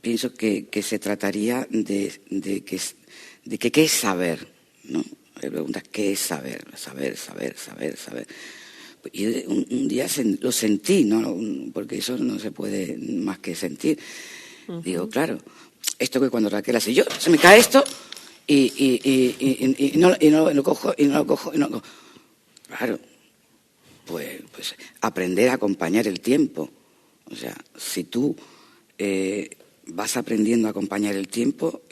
pienso que se trataría de que qué es saber, ¿no? Me preguntas qué es saber. Y un día lo sentí, ¿no? Porque eso no se puede más que sentir. Digo, claro, esto que cuando Raquel hace yo, se me cae esto y no lo cojo. Claro, pues aprender a acompañar el tiempo. O sea, si tú vas aprendiendo a acompañar el tiempo,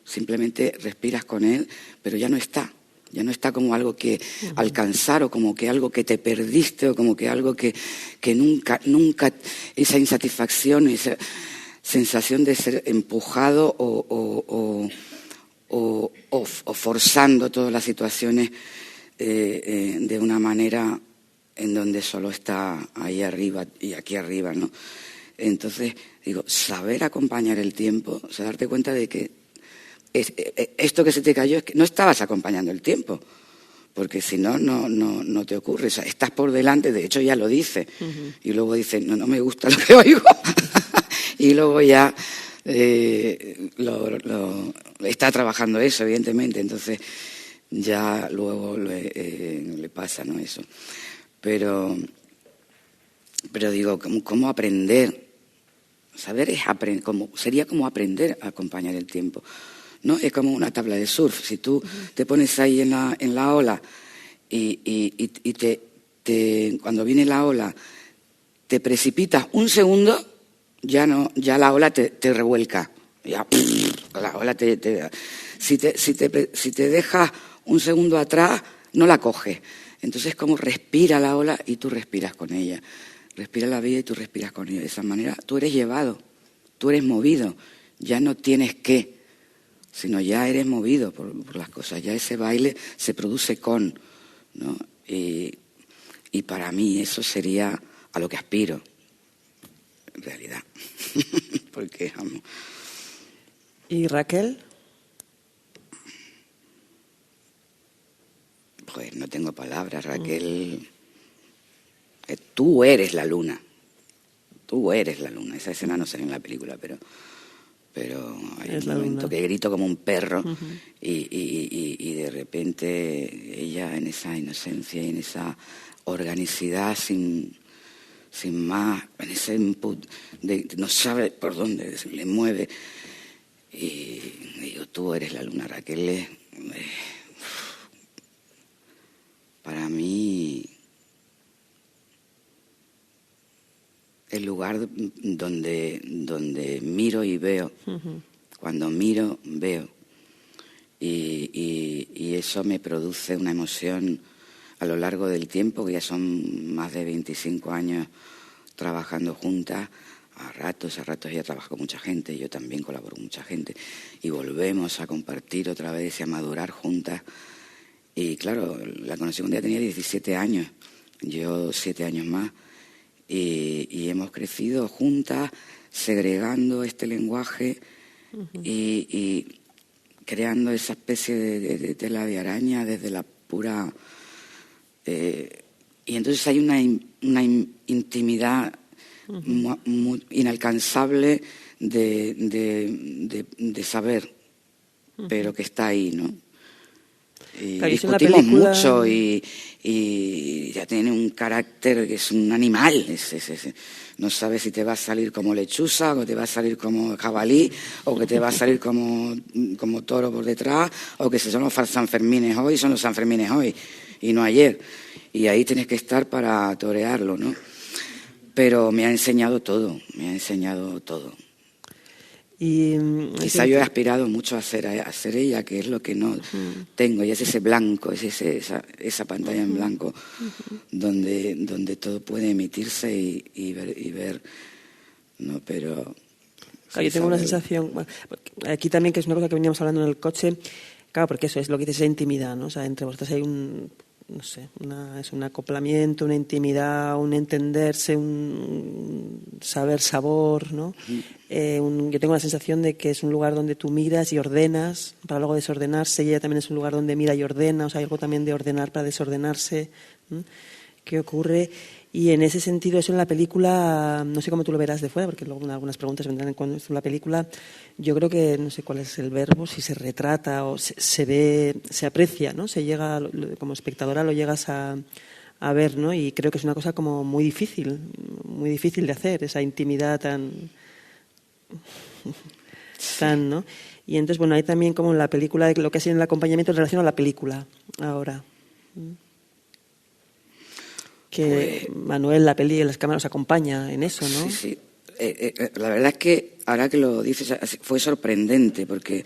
simplemente respiras con él, pero ya no está como algo que alcanzar o como que algo que te perdiste o como que algo que nunca, esa insatisfacción, esa sensación de ser empujado o forzando todas las situaciones de una manera en donde solo está ahí arriba y aquí arriba, ¿no? Entonces, digo, saber acompañar el tiempo, o sea, darte cuenta de que esto que se te cayó es que no estabas acompañando el tiempo, porque si no, no te ocurre. O sea, estás por delante, de hecho ya lo dice, y luego dice, no me gusta lo que oigo, y luego ya está trabajando eso, evidentemente, entonces ya luego le pasa, ¿no? Eso. Pero digo, ¿cómo aprender? Saber es sería como aprender a acompañar el tiempo. ¿No? Es como una tabla de surf. Si tú te pones ahí en la ola y cuando viene la ola te precipitas un segundo, ya la ola te revuelca. Ya, la ola si te dejas un segundo atrás, no la coges. Entonces, como respira la ola y tú respiras con ella. Respira la vida y tú respiras con ella. De esa manera tú eres llevado, tú eres movido. Ya no tienes que, sino ya eres movido por las cosas. Ya ese baile se produce con, ¿no? Y para mí eso sería a lo que aspiro, en realidad. Porque, vamos. ¿Y Raquel? Pues no tengo palabras, Raquel. Tú eres la luna. Tú eres la luna. Esa escena no sale en la película, pero hay un momento que grito como un perro y de repente ella en esa inocencia y en esa organicidad sin más, en ese input no sabe por dónde se le mueve y digo, tú eres la luna, Raquel. Para mí lugar donde miro y veo. Cuando miro, veo. Y eso me produce una emoción a lo largo del tiempo, que ya son más de 25 años trabajando juntas. A ratos ella trabaja con mucha gente, yo también colaboro con mucha gente, y volvemos a compartir otra vez y a madurar juntas. Y claro, la conocí cuando ella tenía 17 años, yo 7 años más, y hemos crecido juntas, segregando este lenguaje y creando esa especie de tela de araña desde la pura... y entonces hay una intimidad muy inalcanzable de saber, pero que está ahí, ¿no? Y claro, discutimos película... mucho y ya tiene un carácter que es un animal. No sabes si te va a salir como lechuza, o te va a salir como jabalí, o que te va a salir como toro por detrás, o que si son los Sanfermines hoy, son los Sanfermines hoy y no ayer. Y ahí tienes que estar para torearlo, ¿no? Pero me ha enseñado todo. Y quizá yo he aspirado mucho a ser ella, que es lo que no tengo, y es ese blanco, es esa pantalla en blanco donde todo puede emitirse y ver, ¿no? Pero... Claro, yo tengo una sensación, bueno, aquí también, que es una cosa que veníamos hablando en el coche, claro, porque eso es lo que dices, esa intimidad, ¿no? O sea, entre vosotros hay un acoplamiento, una intimidad, un entenderse, un saber sabor, ¿no? Yo tengo la sensación de que es un lugar donde tú miras y ordenas para luego desordenarse, y ella también es un lugar donde mira y ordena, o sea, hay algo también de ordenar para desordenarse, ¿no? ¿Qué ocurre? Y en ese sentido, eso en la película, no sé cómo tú lo verás de fuera, porque luego algunas preguntas vendrán en la película. Yo creo que, no sé cuál es el verbo, si se retrata o se ve, se aprecia, ¿no? Se llega, como espectadora lo llegas a ver, ¿no? Y creo que es una cosa como muy difícil de hacer, esa intimidad tan, ¿no? Y entonces, bueno, hay también como en la película, lo que ha sido en el acompañamiento en relación a la película, ahora. Que Manuel, la peli, las cámaras acompaña en eso, ¿no? Sí. La verdad es que, ahora que lo dices, fue sorprendente, porque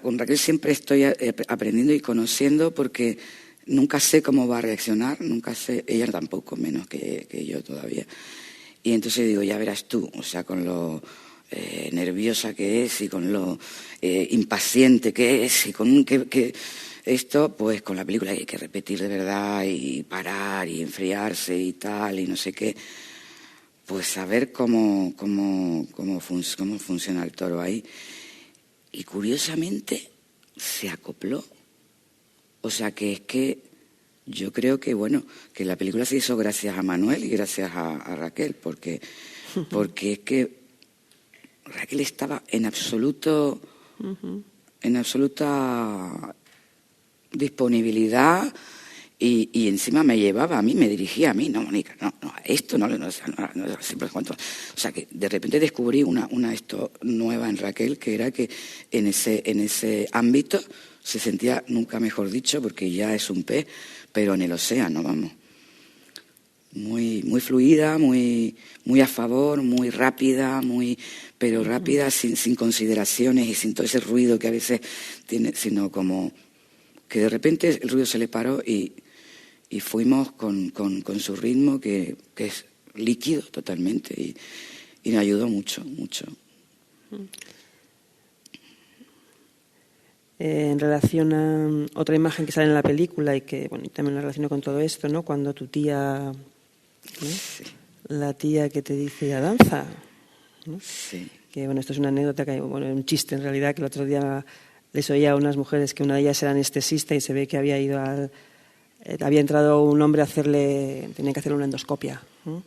con Raquel siempre estoy aprendiendo y conociendo, porque nunca sé cómo va a reaccionar, nunca sé, ella tampoco, menos que yo todavía. Y entonces digo, ya verás tú, o sea, con lo nerviosa que es y con lo impaciente que es y con que esto, pues con la película hay que repetir de verdad y parar y enfriarse y tal y no sé qué, pues saber cómo funciona el toro ahí. Y curiosamente se acopló. O sea, que es que yo creo que, bueno, que la película se hizo gracias a Manuel y gracias a Raquel, porque es que Raquel estaba en absoluta disponibilidad y encima me llevaba a mí, me dirigía a mí. No, Mónica, no, esto no siempre cuento. O sea, que de repente descubrí una esto nueva en Raquel, que era que en ese ámbito se sentía, nunca mejor dicho, porque ya es un pez, pero en el océano, vamos. Muy fluida, muy a favor, muy rápida, pero rápida, sin consideraciones y sin todo ese ruido que a veces tiene, sino como que de repente el ruido se le paró y fuimos con su ritmo, que es líquido totalmente, y me ayudó mucho. En relación a otra imagen que sale en la película y que, bueno, también la relaciono con todo esto, ¿no? Cuando tu tía, ¿no? Sí. La tía que te dice ya danza, ¿no? Sí. Que, bueno, esto es una anécdota, bueno, un chiste en realidad, que el otro día les oía a unas mujeres que una de ellas era anestesista y se ve que había entrado un hombre a tenía que hacerle una endoscopia, ¿no?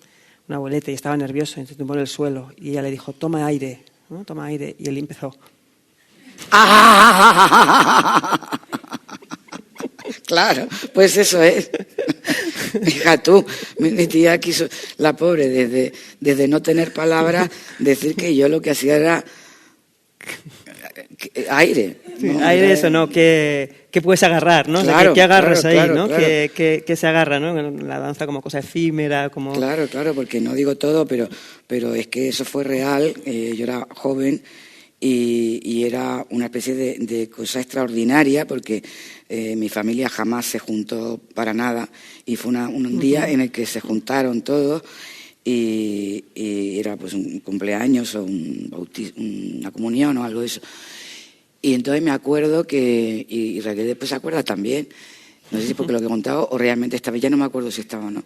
Una abuelita, y estaba nervioso, entonces tumbó en el suelo y ella le dijo, toma aire, ¿no? Toma aire, y él empezó. Claro, pues eso es. Hija tú, mi tía quiso, la pobre, desde no tener palabras, decir que yo lo que hacía era Aire. Sí, ¿no? aire, eso, ¿no? Que puedes agarrar, ¿no? Claro, o sea, que agarras claro, ahí, claro, ¿no? claro. Que se agarra, ¿no? La danza como cosa efímera, como... Claro, porque no digo todo, pero es que eso fue real. Yo era joven y era una especie de cosa extraordinaria porque mi familia jamás se juntó para nada y fue un día en el que se juntaron todos y era pues un cumpleaños o una comunión o algo de eso. Y entonces me acuerdo que, y Raquel después se acuerda también, no sé si porque lo que he contado o realmente estaba, ya no me acuerdo si estaba o no.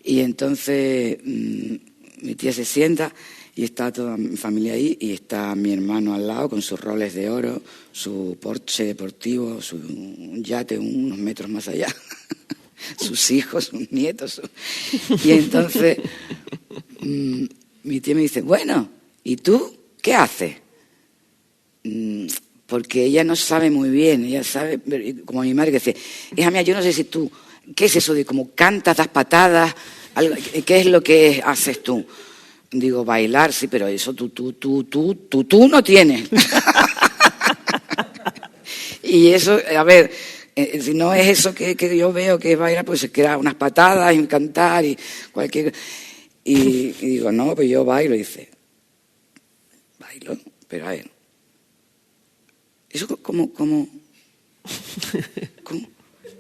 Y entonces mi tía se sienta y está toda mi familia ahí y está mi hermano al lado con sus roles de oro, su Porsche deportivo, su yate unos metros más allá, sus hijos, sus nietos. Y entonces mi tía me dice, bueno, ¿y tú qué haces? Porque ella no sabe muy bien, ella sabe, como mi madre que dice, hija mía, yo no sé si tú, ¿qué es eso de cómo cantas, das patadas? ¿Qué es lo que haces tú? Digo, bailar, sí, pero eso tú no tienes. Y eso, a ver, si no es eso que yo veo que es bailar, pues se queda unas patadas y cantar y cualquier... Y digo, no, pues yo bailo. Y dice, bailo, pero a ver, ¿eso cómo?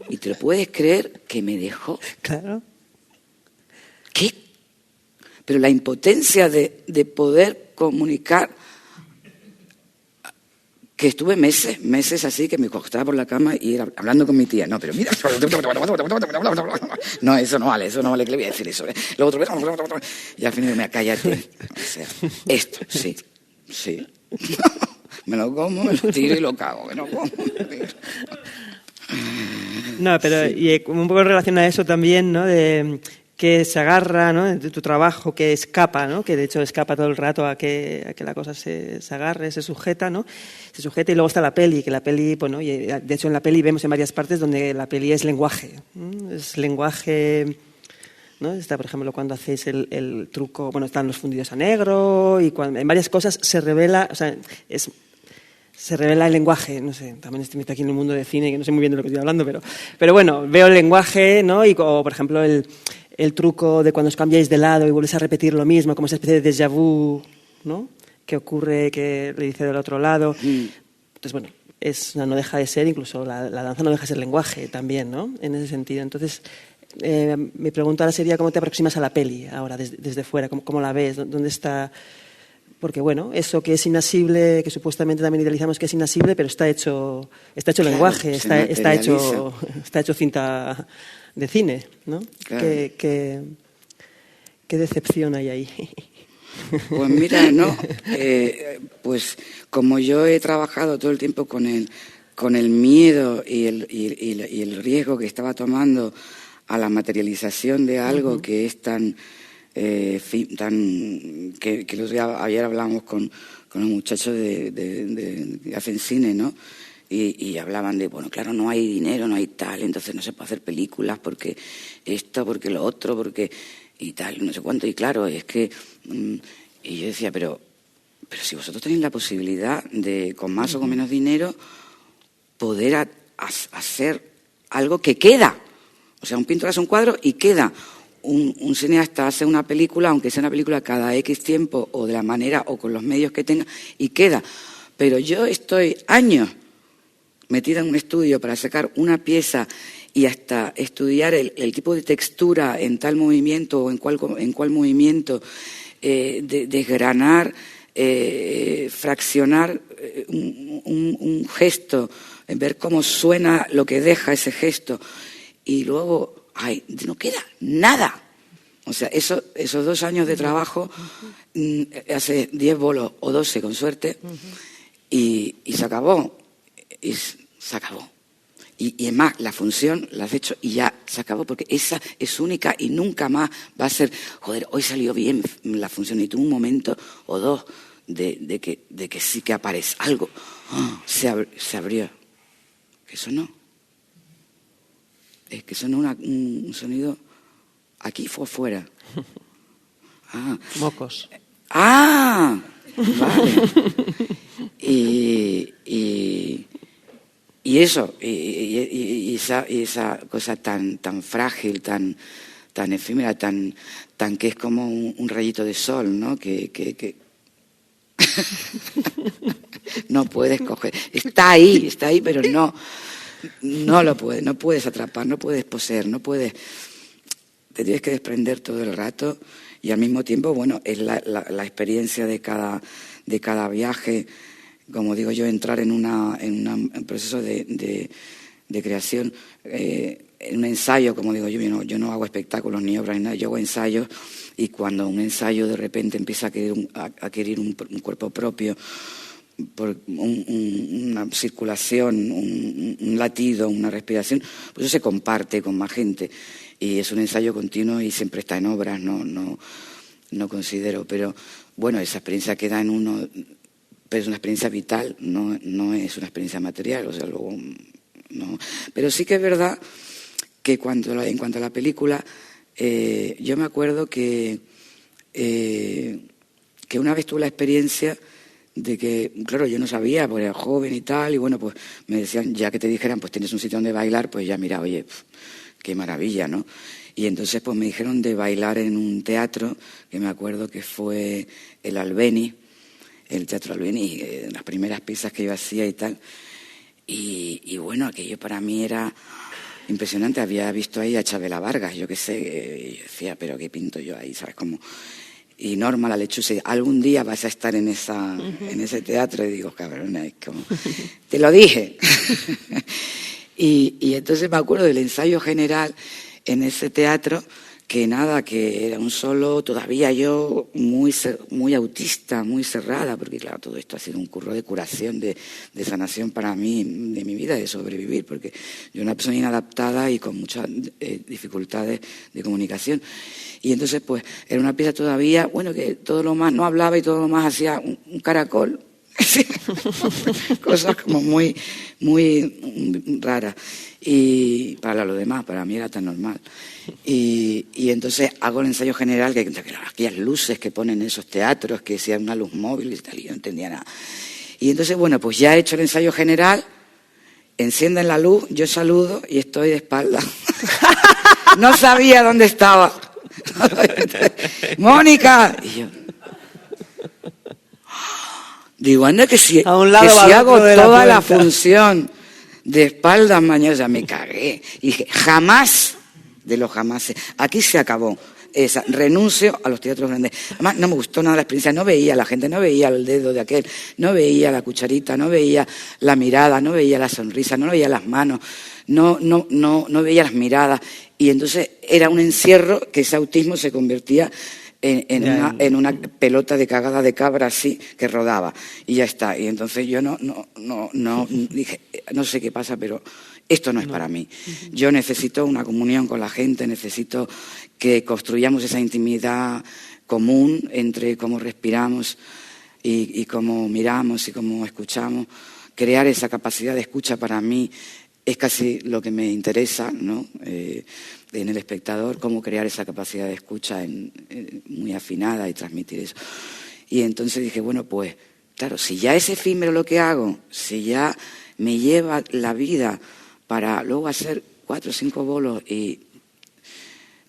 ¿Y te lo puedes creer que me dejó? Claro. ¿Qué? Pero la impotencia de poder comunicar, que estuve meses así, que me acostaba por la cama y era hablando con mi tía. No, pero mira, no, eso no vale, que le voy a decir eso. Lo otro, y al final me cállate. O sea, esto, sí. Me lo como, me lo tiro y lo cago, me lo como, me lo tiro. No, pero sí. Y un poco en relación a eso también, ¿no? De que se agarra, ¿no? De tu trabajo, que escapa, ¿no? Que de hecho escapa todo el rato a que la cosa se agarre, se sujeta, ¿no? Se sujeta y luego está la peli, que la peli, bueno, y de hecho en la peli vemos en varias partes donde la peli es lenguaje, ¿no? Es lenguaje, ¿no? Está, por ejemplo, cuando hacéis el truco, bueno, están los fundidos a negro y en varias cosas se revela, o sea, se revela el lenguaje, no sé, también estoy aquí en el mundo de cine que no sé muy bien de lo que estoy hablando, pero bueno, veo el lenguaje, ¿no? Y como, por ejemplo, el truco de cuando os cambiáis de lado y vuelves a repetir lo mismo, como esa especie de déjà vu, ¿no? Que ocurre, que le dice del otro lado. Entonces, bueno, no deja de ser, incluso la danza no deja de ser lenguaje también, ¿no? En ese sentido. Entonces, mi pregunta ahora sería, ¿cómo te aproximas a la peli ahora, desde fuera? ¿Cómo la ves? ¿Dónde está...? Porque, bueno, eso que es inasible, que supuestamente también idealizamos que es inasible, pero está hecho claro, lenguaje, está hecho cinta de cine, ¿no? Claro. ¿Qué decepción hay ahí? Pues mira, no, pues como yo he trabajado todo el tiempo con el miedo y el riesgo que estaba tomando a la materialización de algo que es tan que ayer hablamos con los muchachos que hacen cine, ¿no? Y hablaban de, bueno, claro, no hay dinero, no hay tal, entonces no se puede hacer películas porque esto, porque lo otro, porque y tal, no sé cuánto. Y claro, es que... y yo decía, pero si vosotros tenéis la posibilidad de, con más o con menos dinero, poder hacer algo que queda. O sea, un pintor hace un cuadro y queda. Un cineasta hace una película, aunque sea una película cada X tiempo, o de la manera, o con los medios que tenga, y queda. Pero yo estoy años metida en un estudio para sacar una pieza y hasta estudiar el tipo de textura en tal movimiento o en cuál movimiento, desgranar, fraccionar un gesto, ver cómo suena lo que deja ese gesto y luego, no queda nada. O sea, esos 2 años de trabajo, hace 10 bolos o 12 con suerte y se acabó. Se acabó. Y es más, la función la has hecho y ya se acabó, porque esa es única y nunca más va a ser, joder, hoy salió bien la función y tuvo un momento o dos de que sí que aparece algo. Se abrió. Que sonó. Es que sonó un sonido aquí fue afuera. Mocos. Vale. Y eso, y esa cosa tan frágil, tan efímera, tan que es como un rayito de sol, ¿no? Que no puedes coger. Está ahí, pero no puedes atrapar, no puedes poseer, te tienes que desprender todo el rato, y al mismo tiempo, bueno, es la experiencia de cada viaje, como digo yo, entrar en un proceso de creación, en un ensayo, como digo yo no hago espectáculos ni obras ni nada, yo hago ensayos, y cuando un ensayo de repente empieza a adquirir un cuerpo propio, por una circulación, un latido, una respiración, pues eso se comparte con más gente, y es un ensayo continuo y siempre está en obras, no considero, pero bueno, esa experiencia queda en uno, pero es una experiencia vital, no es una experiencia material, o sea, luego no. Pero sí que es verdad que en cuanto a la película, yo me acuerdo que una vez tuve la experiencia de que, claro, yo no sabía, porque era joven y tal, y bueno, pues me decían, ya que te dijeran, pues tienes un sitio donde bailar, pues ya mira, oye, qué maravilla, ¿no? Y entonces pues me dijeron de bailar en un teatro, que me acuerdo que fue el Albéniz, el Teatro Albéniz, las primeras piezas que yo hacía y tal, y bueno, aquello para mí era impresionante. Había visto ahí a Chabela Vargas, yo qué sé, y decía, pero ¿qué pinto yo ahí? ¿Sabes cómo? Y Norma la Lechuza, algún día vas a estar en ese teatro, y digo, cabrona, es como, te lo dije. y entonces me acuerdo del ensayo general en ese teatro, que nada, que era un solo, todavía yo muy autista, muy cerrada, porque claro, todo esto ha sido un curro de curación, de sanación para mí, de mi vida, de sobrevivir, porque yo era una persona inadaptada y con muchas dificultades de comunicación. Y entonces pues era una pieza todavía, bueno, que todo lo más no hablaba y todo lo más hacía un caracol. Cosas como muy raras, y para lo demás, para mí era tan normal. Y entonces hago el ensayo general, que aquellas luces que ponen en esos teatros, que sea una luz móvil y tal, y yo no entendía nada. Y entonces, bueno, pues ya he hecho el ensayo general, encienden la luz, yo saludo y estoy de espalda. No sabía dónde estaba. ¡Mónica! Y yo... Digo, anda, que si hago toda la función de espaldas mañana, ya me cagué. Y dije, jamás de los jamases. Aquí se acabó. Renuncio a los teatros grandes. Además, no me gustó nada la experiencia. No veía a la gente, no veía el dedo de aquel, no veía la cucharita, no veía la mirada, no veía la sonrisa, no veía las manos, no veía las miradas. Y entonces era un encierro que ese autismo se convertía en una pelota de cagada de cabra así que rodaba, y ya está. Y entonces yo no dije, no sé qué pasa, pero esto no es para mí. Yo necesito una comunión con la gente, necesito que construyamos esa intimidad común entre cómo respiramos y cómo miramos y cómo escuchamos. Crear esa capacidad de escucha para mí es casi lo que me interesa, ¿no? En el espectador, cómo crear esa capacidad de escucha muy afinada y transmitir eso. Y entonces dije, bueno, pues claro, si ya es efímero lo que hago, si ya me lleva la vida para luego hacer 4 o 5 bolos, y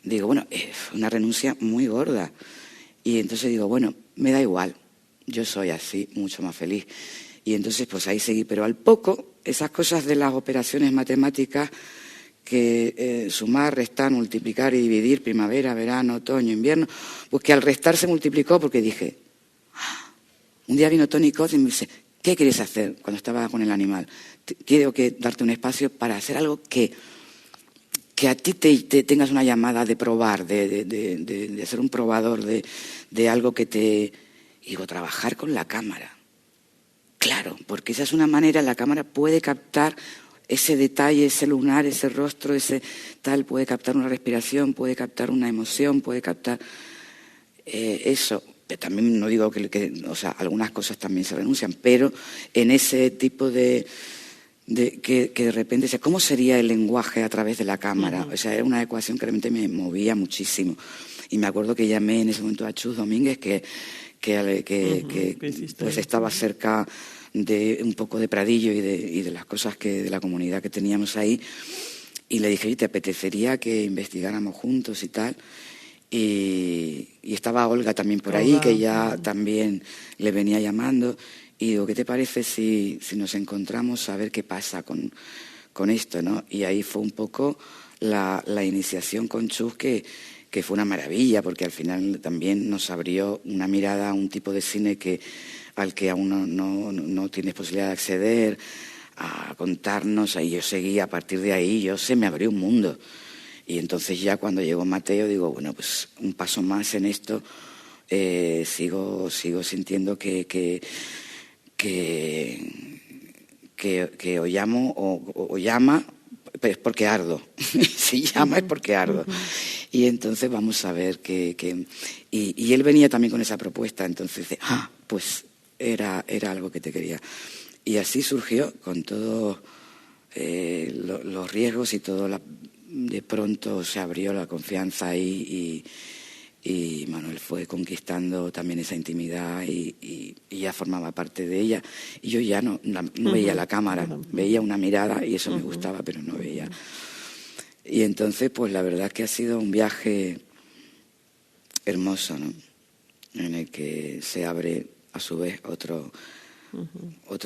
digo, bueno, es una renuncia muy gorda. Y entonces digo, bueno, me da igual, yo soy así, mucho más feliz. Y entonces pues ahí seguí, pero al poco, esas cosas de las operaciones matemáticas, que sumar, restar, multiplicar y dividir, primavera, verano, otoño, invierno, pues que al restar se multiplicó, porque dije, un día vino Tony Cox y me dice, ¿qué quieres hacer cuando estaba con el animal? Quiero que darte un espacio para hacer algo que a ti te tengas una llamada de probar, de ser un probador de algo que te... Digo, trabajar con la cámara. Claro, porque esa es una manera, la cámara puede captar ese detalle, ese lunar, ese rostro, ese tal, puede captar una respiración, puede captar una emoción, puede captar eso. También no digo o sea, algunas cosas también se renuncian, pero en ese tipo que de repente, o sea, ¿cómo sería el lenguaje a través de la cámara? O sea, era una ecuación que realmente me movía muchísimo. Y me acuerdo que llamé en ese momento a Chus Domínguez, que pues estaba cerca de un poco de Pradillo y de las cosas de la comunidad que teníamos ahí. Y le dije, ¿te apetecería que investigáramos juntos y tal? Y estaba Olga también por ahí, que ya también le venía llamando. Y digo, ¿qué te parece si nos encontramos a ver qué pasa con esto, ¿no? Y ahí fue un poco la iniciación con Chus, que fue una maravilla, porque al final también nos abrió una mirada a un tipo de cine al que aún no tienes posibilidad de acceder, a contarnos. Ahí yo seguí, a partir de ahí se me abrió un mundo. Y entonces ya cuando llegó Mateo digo, bueno, pues un paso más en esto. Sigo sintiendo que o llamo o llama, es porque ardo. Si llama es porque ardo. Y entonces vamos a ver y él venía también con esa propuesta, entonces pues era algo que te quería. Y así surgió, con todos los riesgos y todo. De pronto se abrió la confianza ahí y Manuel fue conquistando también esa intimidad y ya formaba parte de ella. Y yo ya no veía la cámara, veía una mirada y eso me gustaba, pero no veía. Y entonces, pues la verdad es que ha sido un viaje hermoso, ¿no? En el que se abre a su vez otro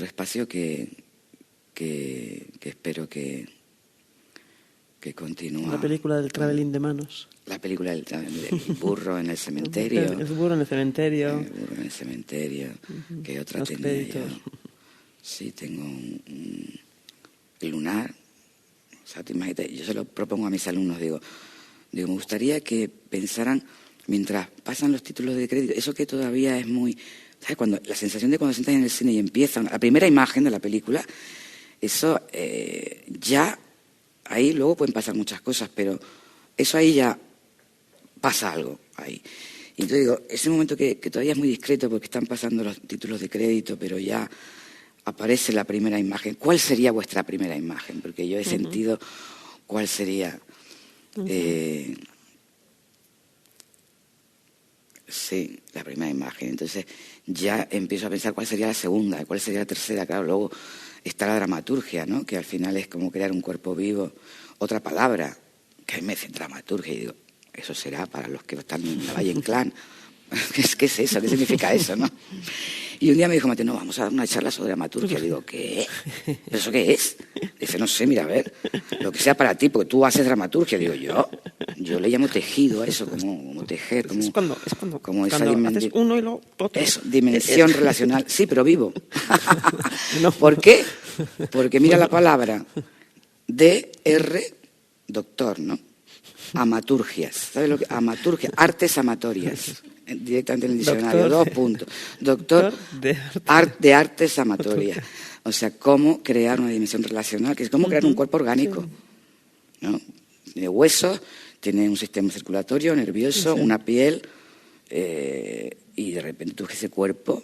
espacio que espero que continúe. La película del travelling de manos. La película del burro en el cementerio. El burro en el cementerio. El burro en el cementerio. ¿Qué otra Los tenía créditos. yo? Sí, tengo un lunar. O sea, te imaginas, yo se lo propongo a mis alumnos, digo, me gustaría que pensaran, mientras pasan los títulos de crédito, eso que todavía es muy... ¿Sabes? La sensación de cuando se sientan en el cine y empiezan, la primera imagen de la película, eso ya, ahí luego pueden pasar muchas cosas, pero eso ahí ya pasa algo ahí. Y entonces digo, ese momento que todavía es muy discreto porque están pasando los títulos de crédito, pero ya aparece la primera imagen. ¿Cuál sería vuestra primera imagen? Porque yo he sentido cuál sería... sí, la primera imagen. Entonces ya empiezo a pensar cuál sería la segunda, cuál sería la tercera. Claro, luego está la dramaturgia, ¿no? Que al final es como crear un cuerpo vivo. Otra palabra que a mí me dice dramaturgia y digo, eso será para los que están en la Valle Inclán. ¿Qué es eso? ¿Qué significa eso, no? Y un día me dijo Mateo, no, vamos a dar una charla sobre dramaturgia. Le digo, ¿qué? ¿Eso qué es? Dice, no sé, mira, a ver, lo que sea para ti, porque tú haces dramaturgia. Digo, yo le llamo tejido a eso, como tejer. Como, es cuando haces uno y lo otro. Eso, dimensión relacional. Sí, pero vivo. ¿Por qué? Porque mira la palabra DR, doctor, ¿no? Amaturgias. ¿Sabes lo que? Amaturgia, artes amatorias. Directamente en el diccionario, 2 puntos. Doctor de artes amatorias. O sea, cómo crear una dimensión relacional, que es cómo crear un cuerpo orgánico, ¿no? Tiene huesos, tiene un sistema circulatorio, nervioso, una piel, y de repente tú ese cuerpo,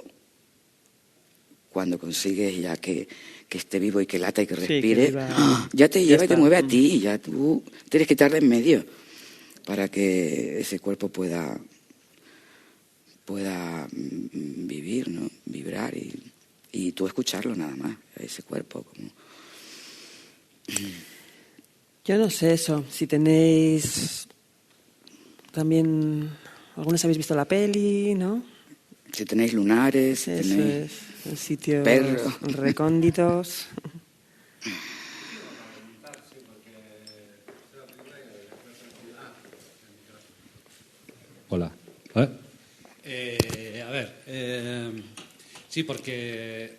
cuando consigues ya que esté vivo y que lata y que respire, ya te lleva y te mueve a ti, y ya tú tienes que estar de en medio para que ese cuerpo pueda vivir, ¿no? Vibrar y tú escucharlo nada más, ese cuerpo. Como... Yo no sé eso, si tenéis también, algunos habéis visto la peli, ¿no? Si tenéis lunares, si eso tenéis es, sitios perros recónditos. Hola. A ver, sí, porque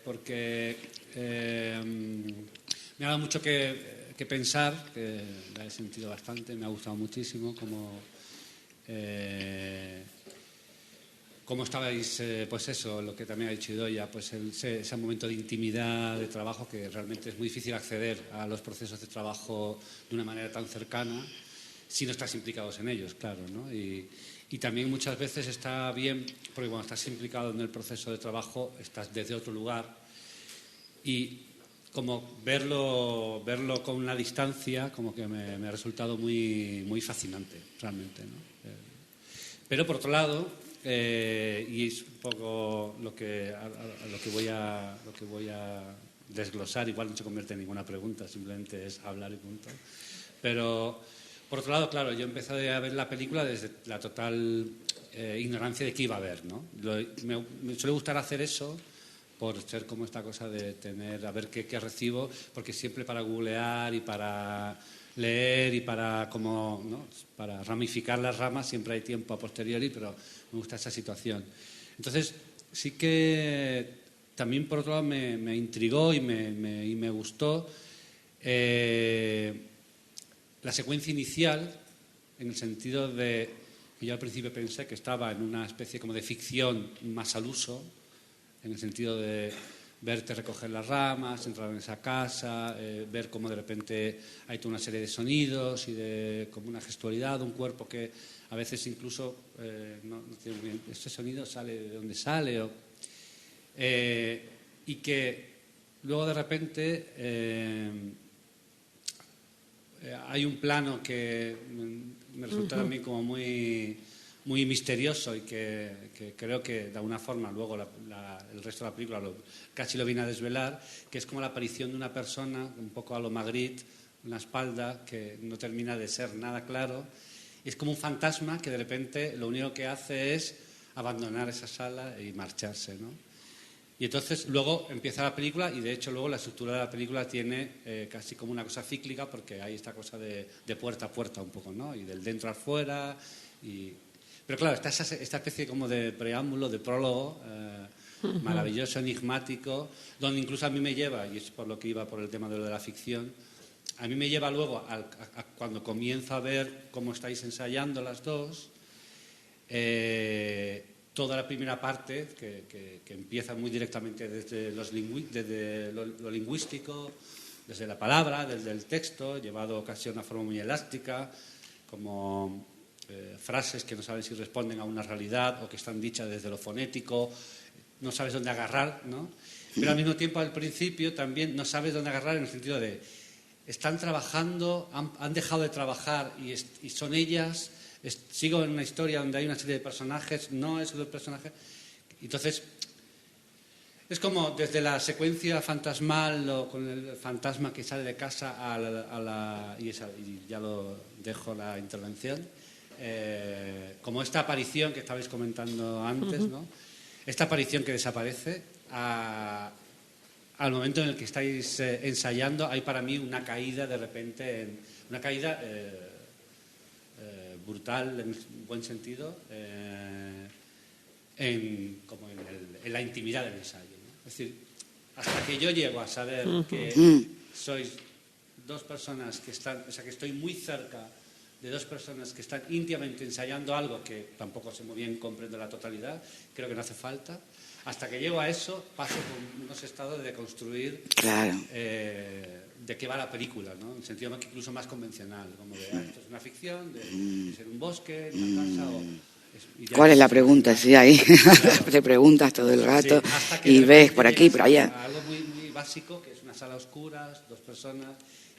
me ha dado mucho que pensar, que la he sentido bastante, me ha gustado muchísimo cómo estabais, pues eso, lo que también ha dicho Idoia, pues ese momento de intimidad, de trabajo, que realmente es muy difícil acceder a los procesos de trabajo de una manera tan cercana si no estás implicados en ellos, claro, ¿no? Y también muchas veces está bien, porque cuando estás implicado en el proceso de trabajo, estás desde otro lugar y como verlo con una distancia, como que me ha resultado muy, muy fascinante, realmente, ¿no? Pero por otro lado, y es un poco lo que voy a desglosar. Igual no se convierte en ninguna pregunta, simplemente es hablar y punto. Pero, por otro lado, claro, yo empecé a ver la película desde la total ignorancia de qué iba a ver, ¿no? Me suele gustar hacer eso por ser como esta cosa de tener, a ver qué recibo, porque siempre para googlear y para leer y para como, ¿no?, para ramificar las ramas siempre hay tiempo a posteriori, pero me gusta esa situación. Entonces, sí que también por otro lado me intrigó y me gustó la secuencia inicial, en el sentido de que yo al principio pensé que estaba en una especie como de ficción más al uso, en el sentido de verte recoger las ramas, entrar en esa casa, ver cómo de repente hay toda una serie de sonidos y de como una gestualidad, un cuerpo que a veces incluso no tiene muy bien, este sonido sale de donde sale, y que luego de repente hay un plano que me resulta a mí como muy misterioso y que creo que de alguna forma luego el resto de la película casi lo viene a desvelar, que es como la aparición de una persona un poco a lo Magritte, una espalda que no termina de ser nada claro, y es como un fantasma que de repente lo único que hace es abandonar esa sala y marcharse, ¿no? Y entonces luego empieza la película y de hecho luego la estructura de la película tiene casi como una cosa cíclica, porque hay esta cosa de puerta a puerta un poco, ¿no? Y del dentro al fuera. Pero claro, está esta especie como de preámbulo, de prólogo maravilloso, enigmático, donde incluso a mí me lleva, y es por lo que iba por el tema de lo de la ficción, a mí me lleva luego a cuando comienzo a ver cómo estáis ensayando las dos, toda la primera parte que empieza muy directamente desde lo lingüístico, desde la palabra, desde el texto, llevado casi a una forma muy elástica, como frases que no sabes si responden a una realidad o que están dichas desde lo fonético, no sabes dónde agarrar, ¿no? Pero al mismo tiempo al principio también no sabes dónde agarrar, en el sentido de están trabajando, han dejado de trabajar y son ellas. Sigo en una historia donde hay una serie de personajes, no es el personaje. Entonces, es como desde la secuencia fantasmal o con el fantasma que sale de casa y ya lo dejo la intervención, como esta aparición que estabais comentando antes, ¿no? Esta aparición que desaparece, al momento en el que estáis ensayando, hay para mí una caída de repente, una caída brutal en buen sentido, como en la intimidad del ensayo, ¿no? Es decir, hasta que yo llego a saber que sois dos personas que están, o sea, que estoy muy cerca de dos personas que están íntimamente ensayando algo que tampoco sé muy bien, comprendo la totalidad, creo que no hace falta. Hasta que llego a eso, paso por unos estados de construir de qué va la película, ¿no? En sentido incluso más convencional, como de esto es una ficción, de ser un bosque, una casa ¿Cuál es la pregunta? Sí, ahí claro. Te preguntas todo el rato y ves por aquí, por allá. Algo muy, muy básico, que es una sala oscura, dos personas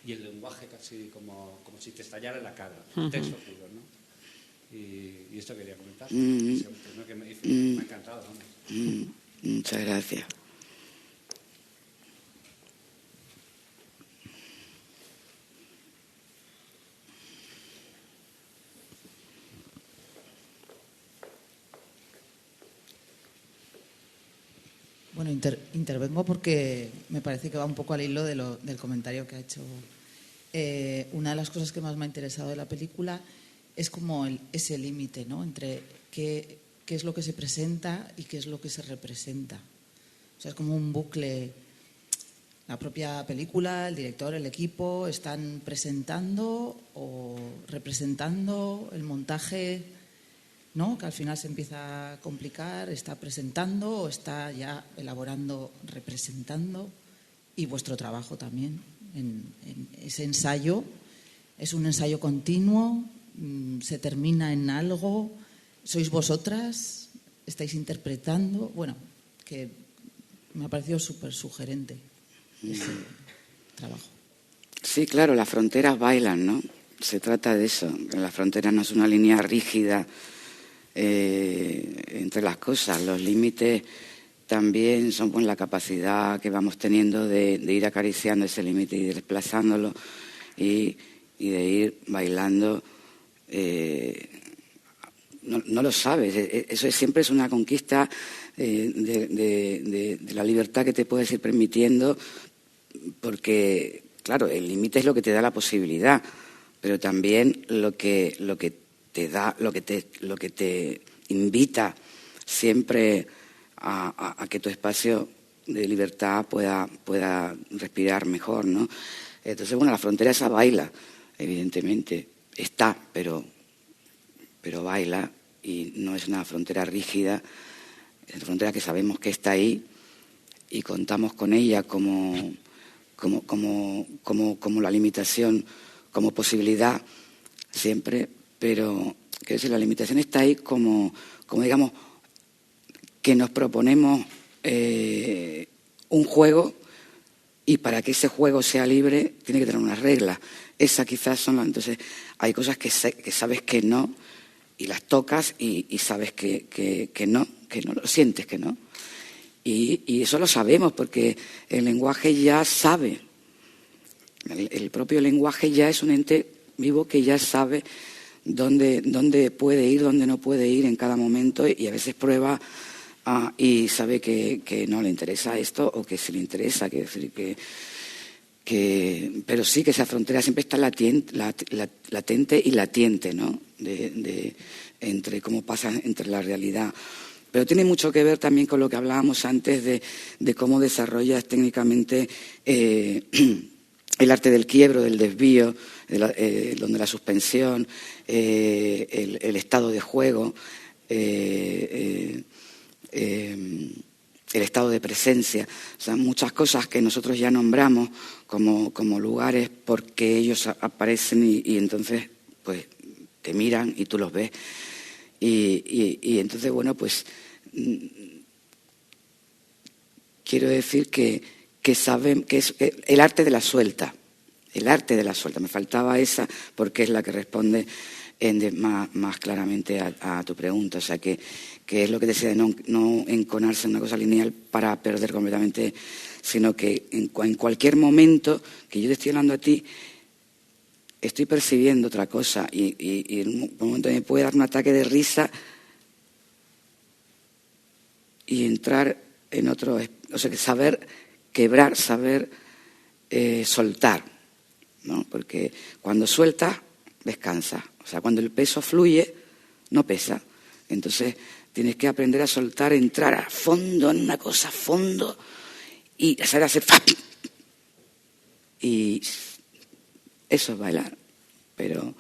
y el lenguaje casi como si te estallara en la cara, texto puro, ¿no? Y esto quería comentar, que me ha encantado, ¿no? Muchas gracias. Bueno, intervengo porque me parece que va un poco al hilo del comentario que ha hecho. Una de las cosas que más me ha interesado de la película es como ese límite, ¿no?, entre qué es lo que se presenta y qué es lo que se representa. O sea, es como un bucle. La propia película, el director, el equipo están presentando o representando el montaje, ¿no?, que al final se empieza a complicar, está presentando o está ya elaborando, representando, y vuestro trabajo también en ese ensayo. Es un ensayo continuo, se termina en algo, sois vosotras, estáis interpretando, bueno, que me ha parecido súper sugerente ese trabajo. Sí, claro, las fronteras bailan, ¿no? Se trata de eso. La frontera no es una línea rígida entre las cosas. Los límites también son pues la capacidad que vamos teniendo de ir acariciando ese límite y desplazándolo y de ir bailando. No lo sabes, eso siempre es una conquista de la libertad que te puedes ir permitiendo, porque, claro, el límite es lo que te da la posibilidad, pero también lo que te da, lo que te invita siempre a que tu espacio de libertad pueda respirar mejor, ¿no? Entonces, bueno, la frontera esa baila, evidentemente, está, pero baila, y no es una frontera rígida, es una frontera que sabemos que está ahí y contamos con ella como la limitación, como posibilidad siempre, pero quiero decir, la limitación está ahí como digamos, que nos proponemos un juego, y para que ese juego sea libre tiene que tener unas reglas. Esas quizás son las... Entonces, hay cosas que sabes que no, y las tocas y sabes que no lo sientes, que no. Y eso lo sabemos porque el lenguaje ya sabe. El propio lenguaje ya es un ente vivo que ya sabe dónde puede ir, dónde no puede ir en cada momento, y a veces prueba y sabe que no le interesa esto o que sí le interesa. Quiere decir pero sí que esa frontera siempre está latente y latiente, ¿no? Entre cómo pasa entre la realidad. Pero tiene mucho que ver también con lo que hablábamos antes de cómo desarrollas técnicamente el arte del quiebro, del desvío, donde la suspensión, el estado de juego, el estado de presencia, o sea, muchas cosas que nosotros ya nombramos como lugares porque ellos aparecen y entonces pues te miran y tú los ves. Y entonces, bueno, pues quiero decir que saben que es el arte de la suelta. El arte de la suelta. Me faltaba esa porque es la que responde más claramente a tu pregunta. O sea, que es lo que decía de no enconarse en una cosa lineal para perder completamente, sino que en cualquier momento que yo te estoy hablando a ti, estoy percibiendo otra cosa y en un momento me puede dar un ataque de risa y entrar en otro... O sea, que saber quebrar, saber soltar, ¿no? Porque cuando sueltas, descansas. O sea, cuando el peso fluye, no pesa. Entonces, tienes que aprender a soltar, entrar a fondo en una cosa, a fondo, y saber hacer... Y eso es bailar, pero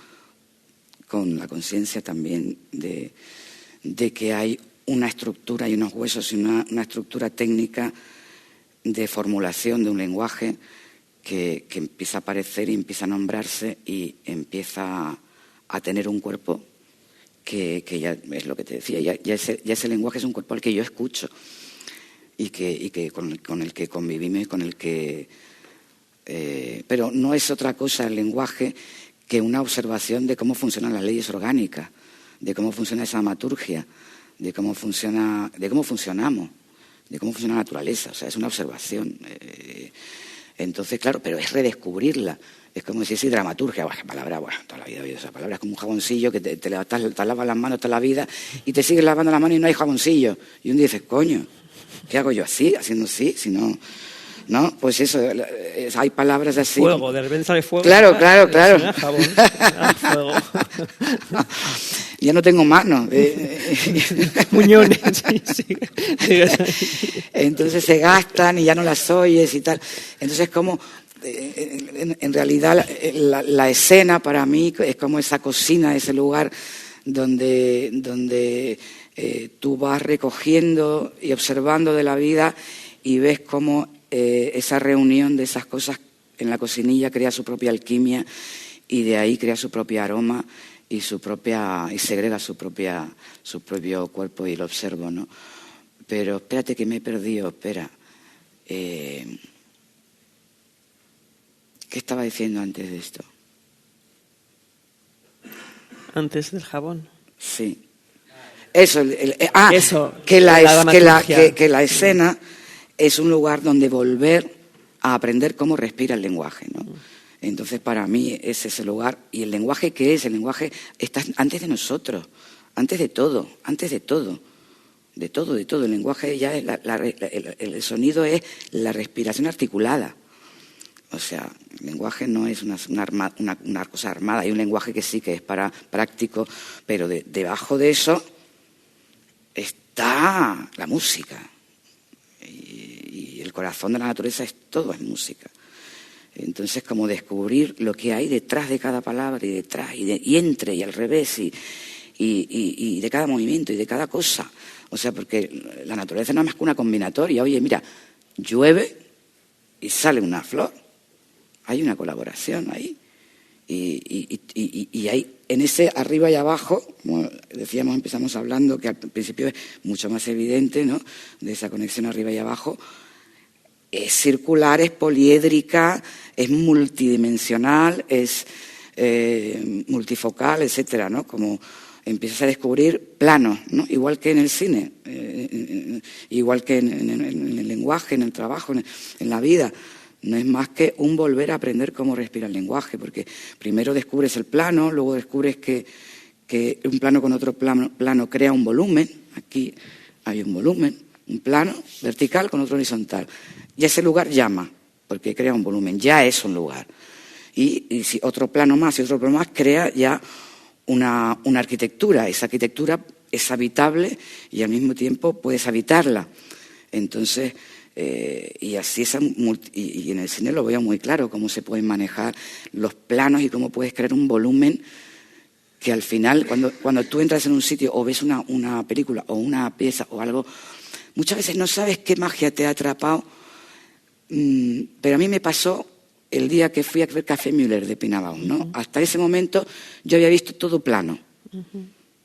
con la conciencia también de que hay una estructura y unos huesos y una estructura técnica de formulación de un lenguaje que empieza a aparecer y empieza a nombrarse y empieza a tener un cuerpo que ya es lo que te decía, ya ese lenguaje es un cuerpo al que yo escucho y que con el que convivimos y con el que... pero no es otra cosa el lenguaje que una observación de cómo funcionan las leyes orgánicas, de cómo funciona esa dramaturgia, de cómo funcionamos, de cómo funciona la naturaleza. O sea, es una observación. Entonces, claro, pero es redescubrirla. Es como decir, sí, dramaturgia, bueno, palabra, bueno, toda la vida he oído esa palabra, es como un jaboncillo que te lavas las manos toda la vida y te sigues lavando las manos y no hay jaboncillo. Y un día dices, coño, ¿qué hago yo así, haciendo así, si no? ¿No? Pues eso, hay palabras así. Fuego, de repente sale fuego. Claro. Jabón, fuego. Ya no tengo manos. Muñones, sí. Entonces se gastan y ya no las oyes y tal. Entonces, como en realidad la escena para mí es como esa cocina, ese lugar donde tú vas recogiendo y observando de la vida y ves cómo esa reunión de esas cosas en la cocinilla crea su propia alquimia y de ahí crea su propio aroma y segrega su propio cuerpo, y lo observo, ¿no? Pero espérate que me he perdido, espera. ¿Qué estaba diciendo antes de esto? Antes del jabón. Sí. Eso, Eso, que la la dramaturgia. que la escena es un lugar donde volver a aprender cómo respira el lenguaje, ¿no? Entonces, para mí es ese lugar. ¿Y el lenguaje qué es? El lenguaje está antes de nosotros, antes de todo. De todo. El lenguaje ya es el sonido es la respiración articulada. O sea, el lenguaje no es una cosa armada. Hay un lenguaje que sí que es para práctico, pero debajo de eso está la música. Y el corazón de la naturaleza todo es música. Entonces, como descubrir lo que hay detrás de cada palabra y detrás y entre y al revés y de cada movimiento y de cada cosa. O sea, porque la naturaleza no es más que una combinatoria. Oye, mira, llueve y sale una flor. Hay una colaboración ahí. Y hay en ese arriba y abajo, como decíamos, empezamos hablando, que al principio es mucho más evidente, ¿no?, de esa conexión arriba y abajo. Es circular, es poliédrica, es multidimensional, es multifocal, etcétera, ¿no? Como empiezas a descubrir planos, ¿no? Igual que en el cine, igual que en el lenguaje, en el trabajo, en la vida. No es más que un volver a aprender cómo respira el lenguaje, porque primero descubres el plano, luego descubres que un plano con otro plano crea un volumen. Aquí hay un volumen, un plano vertical con otro horizontal. Y ese lugar llama, porque crea un volumen, ya es un lugar. Y si otro plano más y otro plano más crea ya una arquitectura. Esa arquitectura es habitable y al mismo tiempo puedes habitarla. Entonces, y así y en el cine lo veo muy claro, cómo se pueden manejar los planos y cómo puedes crear un volumen que al final, cuando tú entras en un sitio o ves una película o una pieza o algo, muchas veces no sabes qué magia te ha atrapado, pero a mí me pasó el día que fui a ver Café Müller de Pinabaum, ¿no? Hasta ese momento yo había visto todo plano.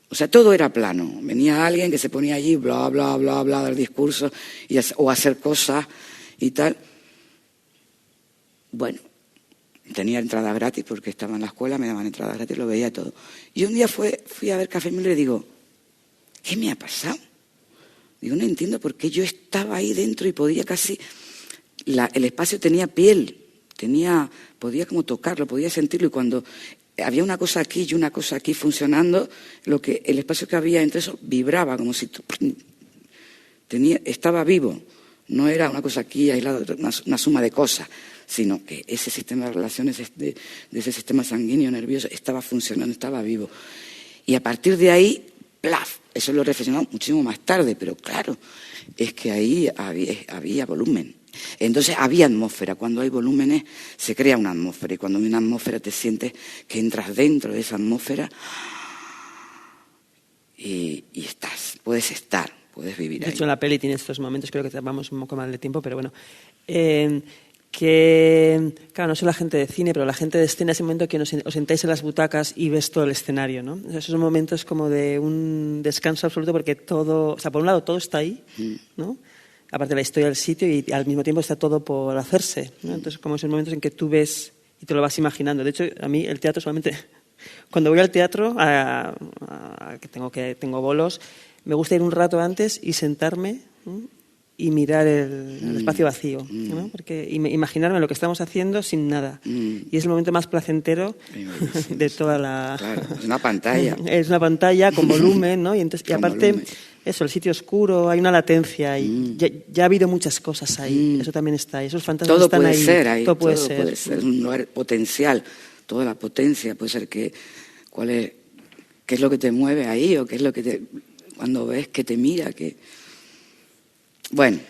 O sea, todo era plano. Venía alguien que se ponía allí, bla, bla, bla, bla, dar discursos o hacer cosas y tal. Bueno, tenía entrada gratis porque estaba en la escuela, me daban entrada gratis, lo veía todo. Y un día fui a ver Café Müller y digo, ¿qué me ha pasado? Digo, no entiendo por qué yo estaba ahí dentro y podía casi... el espacio tenía piel, podía como tocarlo, podía sentirlo, y cuando había una cosa aquí y una cosa aquí funcionando, el espacio que había entre eso vibraba como si estaba vivo. No era una cosa aquí aislada, una suma de cosas, sino que ese sistema de relaciones de ese sistema sanguíneo nervioso estaba funcionando, estaba vivo. Y a partir de ahí, ¡plaf! Eso lo he reflexionado muchísimo más tarde, pero claro, es que ahí había volumen. Entonces había atmósfera. Cuando hay volúmenes se crea una atmósfera, y cuando hay una atmósfera te sientes que entras dentro de esa atmósfera y puedes vivir ahí. De hecho, en la peli tiene estos momentos, creo que vamos un poco mal de tiempo, pero bueno, que, claro, no soy la gente de cine, pero la gente de escena, ese momento que os sentáis en las butacas y ves todo el escenario, ¿no? O sea, esos momentos como de un descanso absoluto, porque todo, o sea, por un lado todo está ahí, ¿no?, aparte de la historia del sitio, y al mismo tiempo está todo por hacerse, ¿no? Entonces, como esos momentos en que tú ves y te lo vas imaginando. De hecho, a mí el teatro solamente... Cuando voy al teatro, que tengo bolos, me gusta ir un rato antes y sentarme, ¿no?, y mirar el espacio vacío, ¿no? Porque imaginarme lo que estamos haciendo sin nada. Y es el momento más placentero de toda la... Claro, es una pantalla. Es una pantalla con volumen, ¿no? Y aparte, volumen. Eso, el sitio oscuro, hay una latencia y ya ha habido muchas cosas ahí. Eso también está ahí. Esos fantasmas todo están puede ahí. Ser ahí. Todo puede ser. Es un lugar potencial. Toda la potencia puede ser qué es lo que te mueve ahí, o qué es lo que cuando ves que te mira, que... Bueno.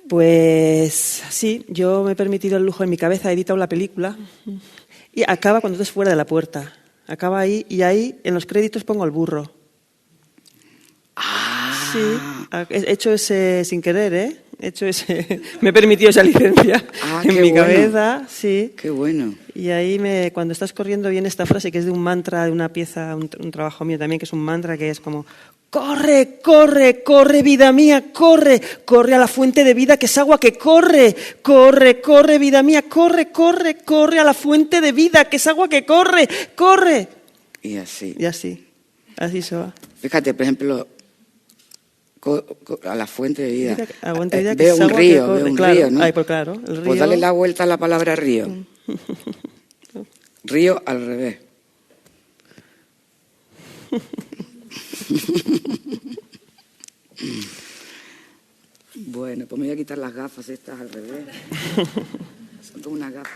Pues sí, yo me he permitido el lujo en mi cabeza, he editado la película y acaba cuando estás fuera de la puerta. Acaba ahí, y ahí en los créditos pongo el burro. Sí, he hecho ese sin querer, ¿eh? Me he permitido esa licencia en mi cabeza, sí. Qué bueno. Y ahí cuando estás corriendo viene esta frase que es de un mantra, de una pieza, un trabajo mío también, que es un mantra que es como: corre, corre, corre, vida mía, corre, corre a la fuente de vida que es agua que corre, corre, corre, vida mía, corre, corre, corre a la fuente de vida que es agua que corre, corre. Y así. Y así. Así se va. Fíjate, por ejemplo, a la fuente de vida. Veo un río, ¿no? Pues claro, el río. Pues dale la vuelta a la palabra río. Río al revés. Bueno, pues me voy a quitar las gafas estas al revés. Son como unas gafas.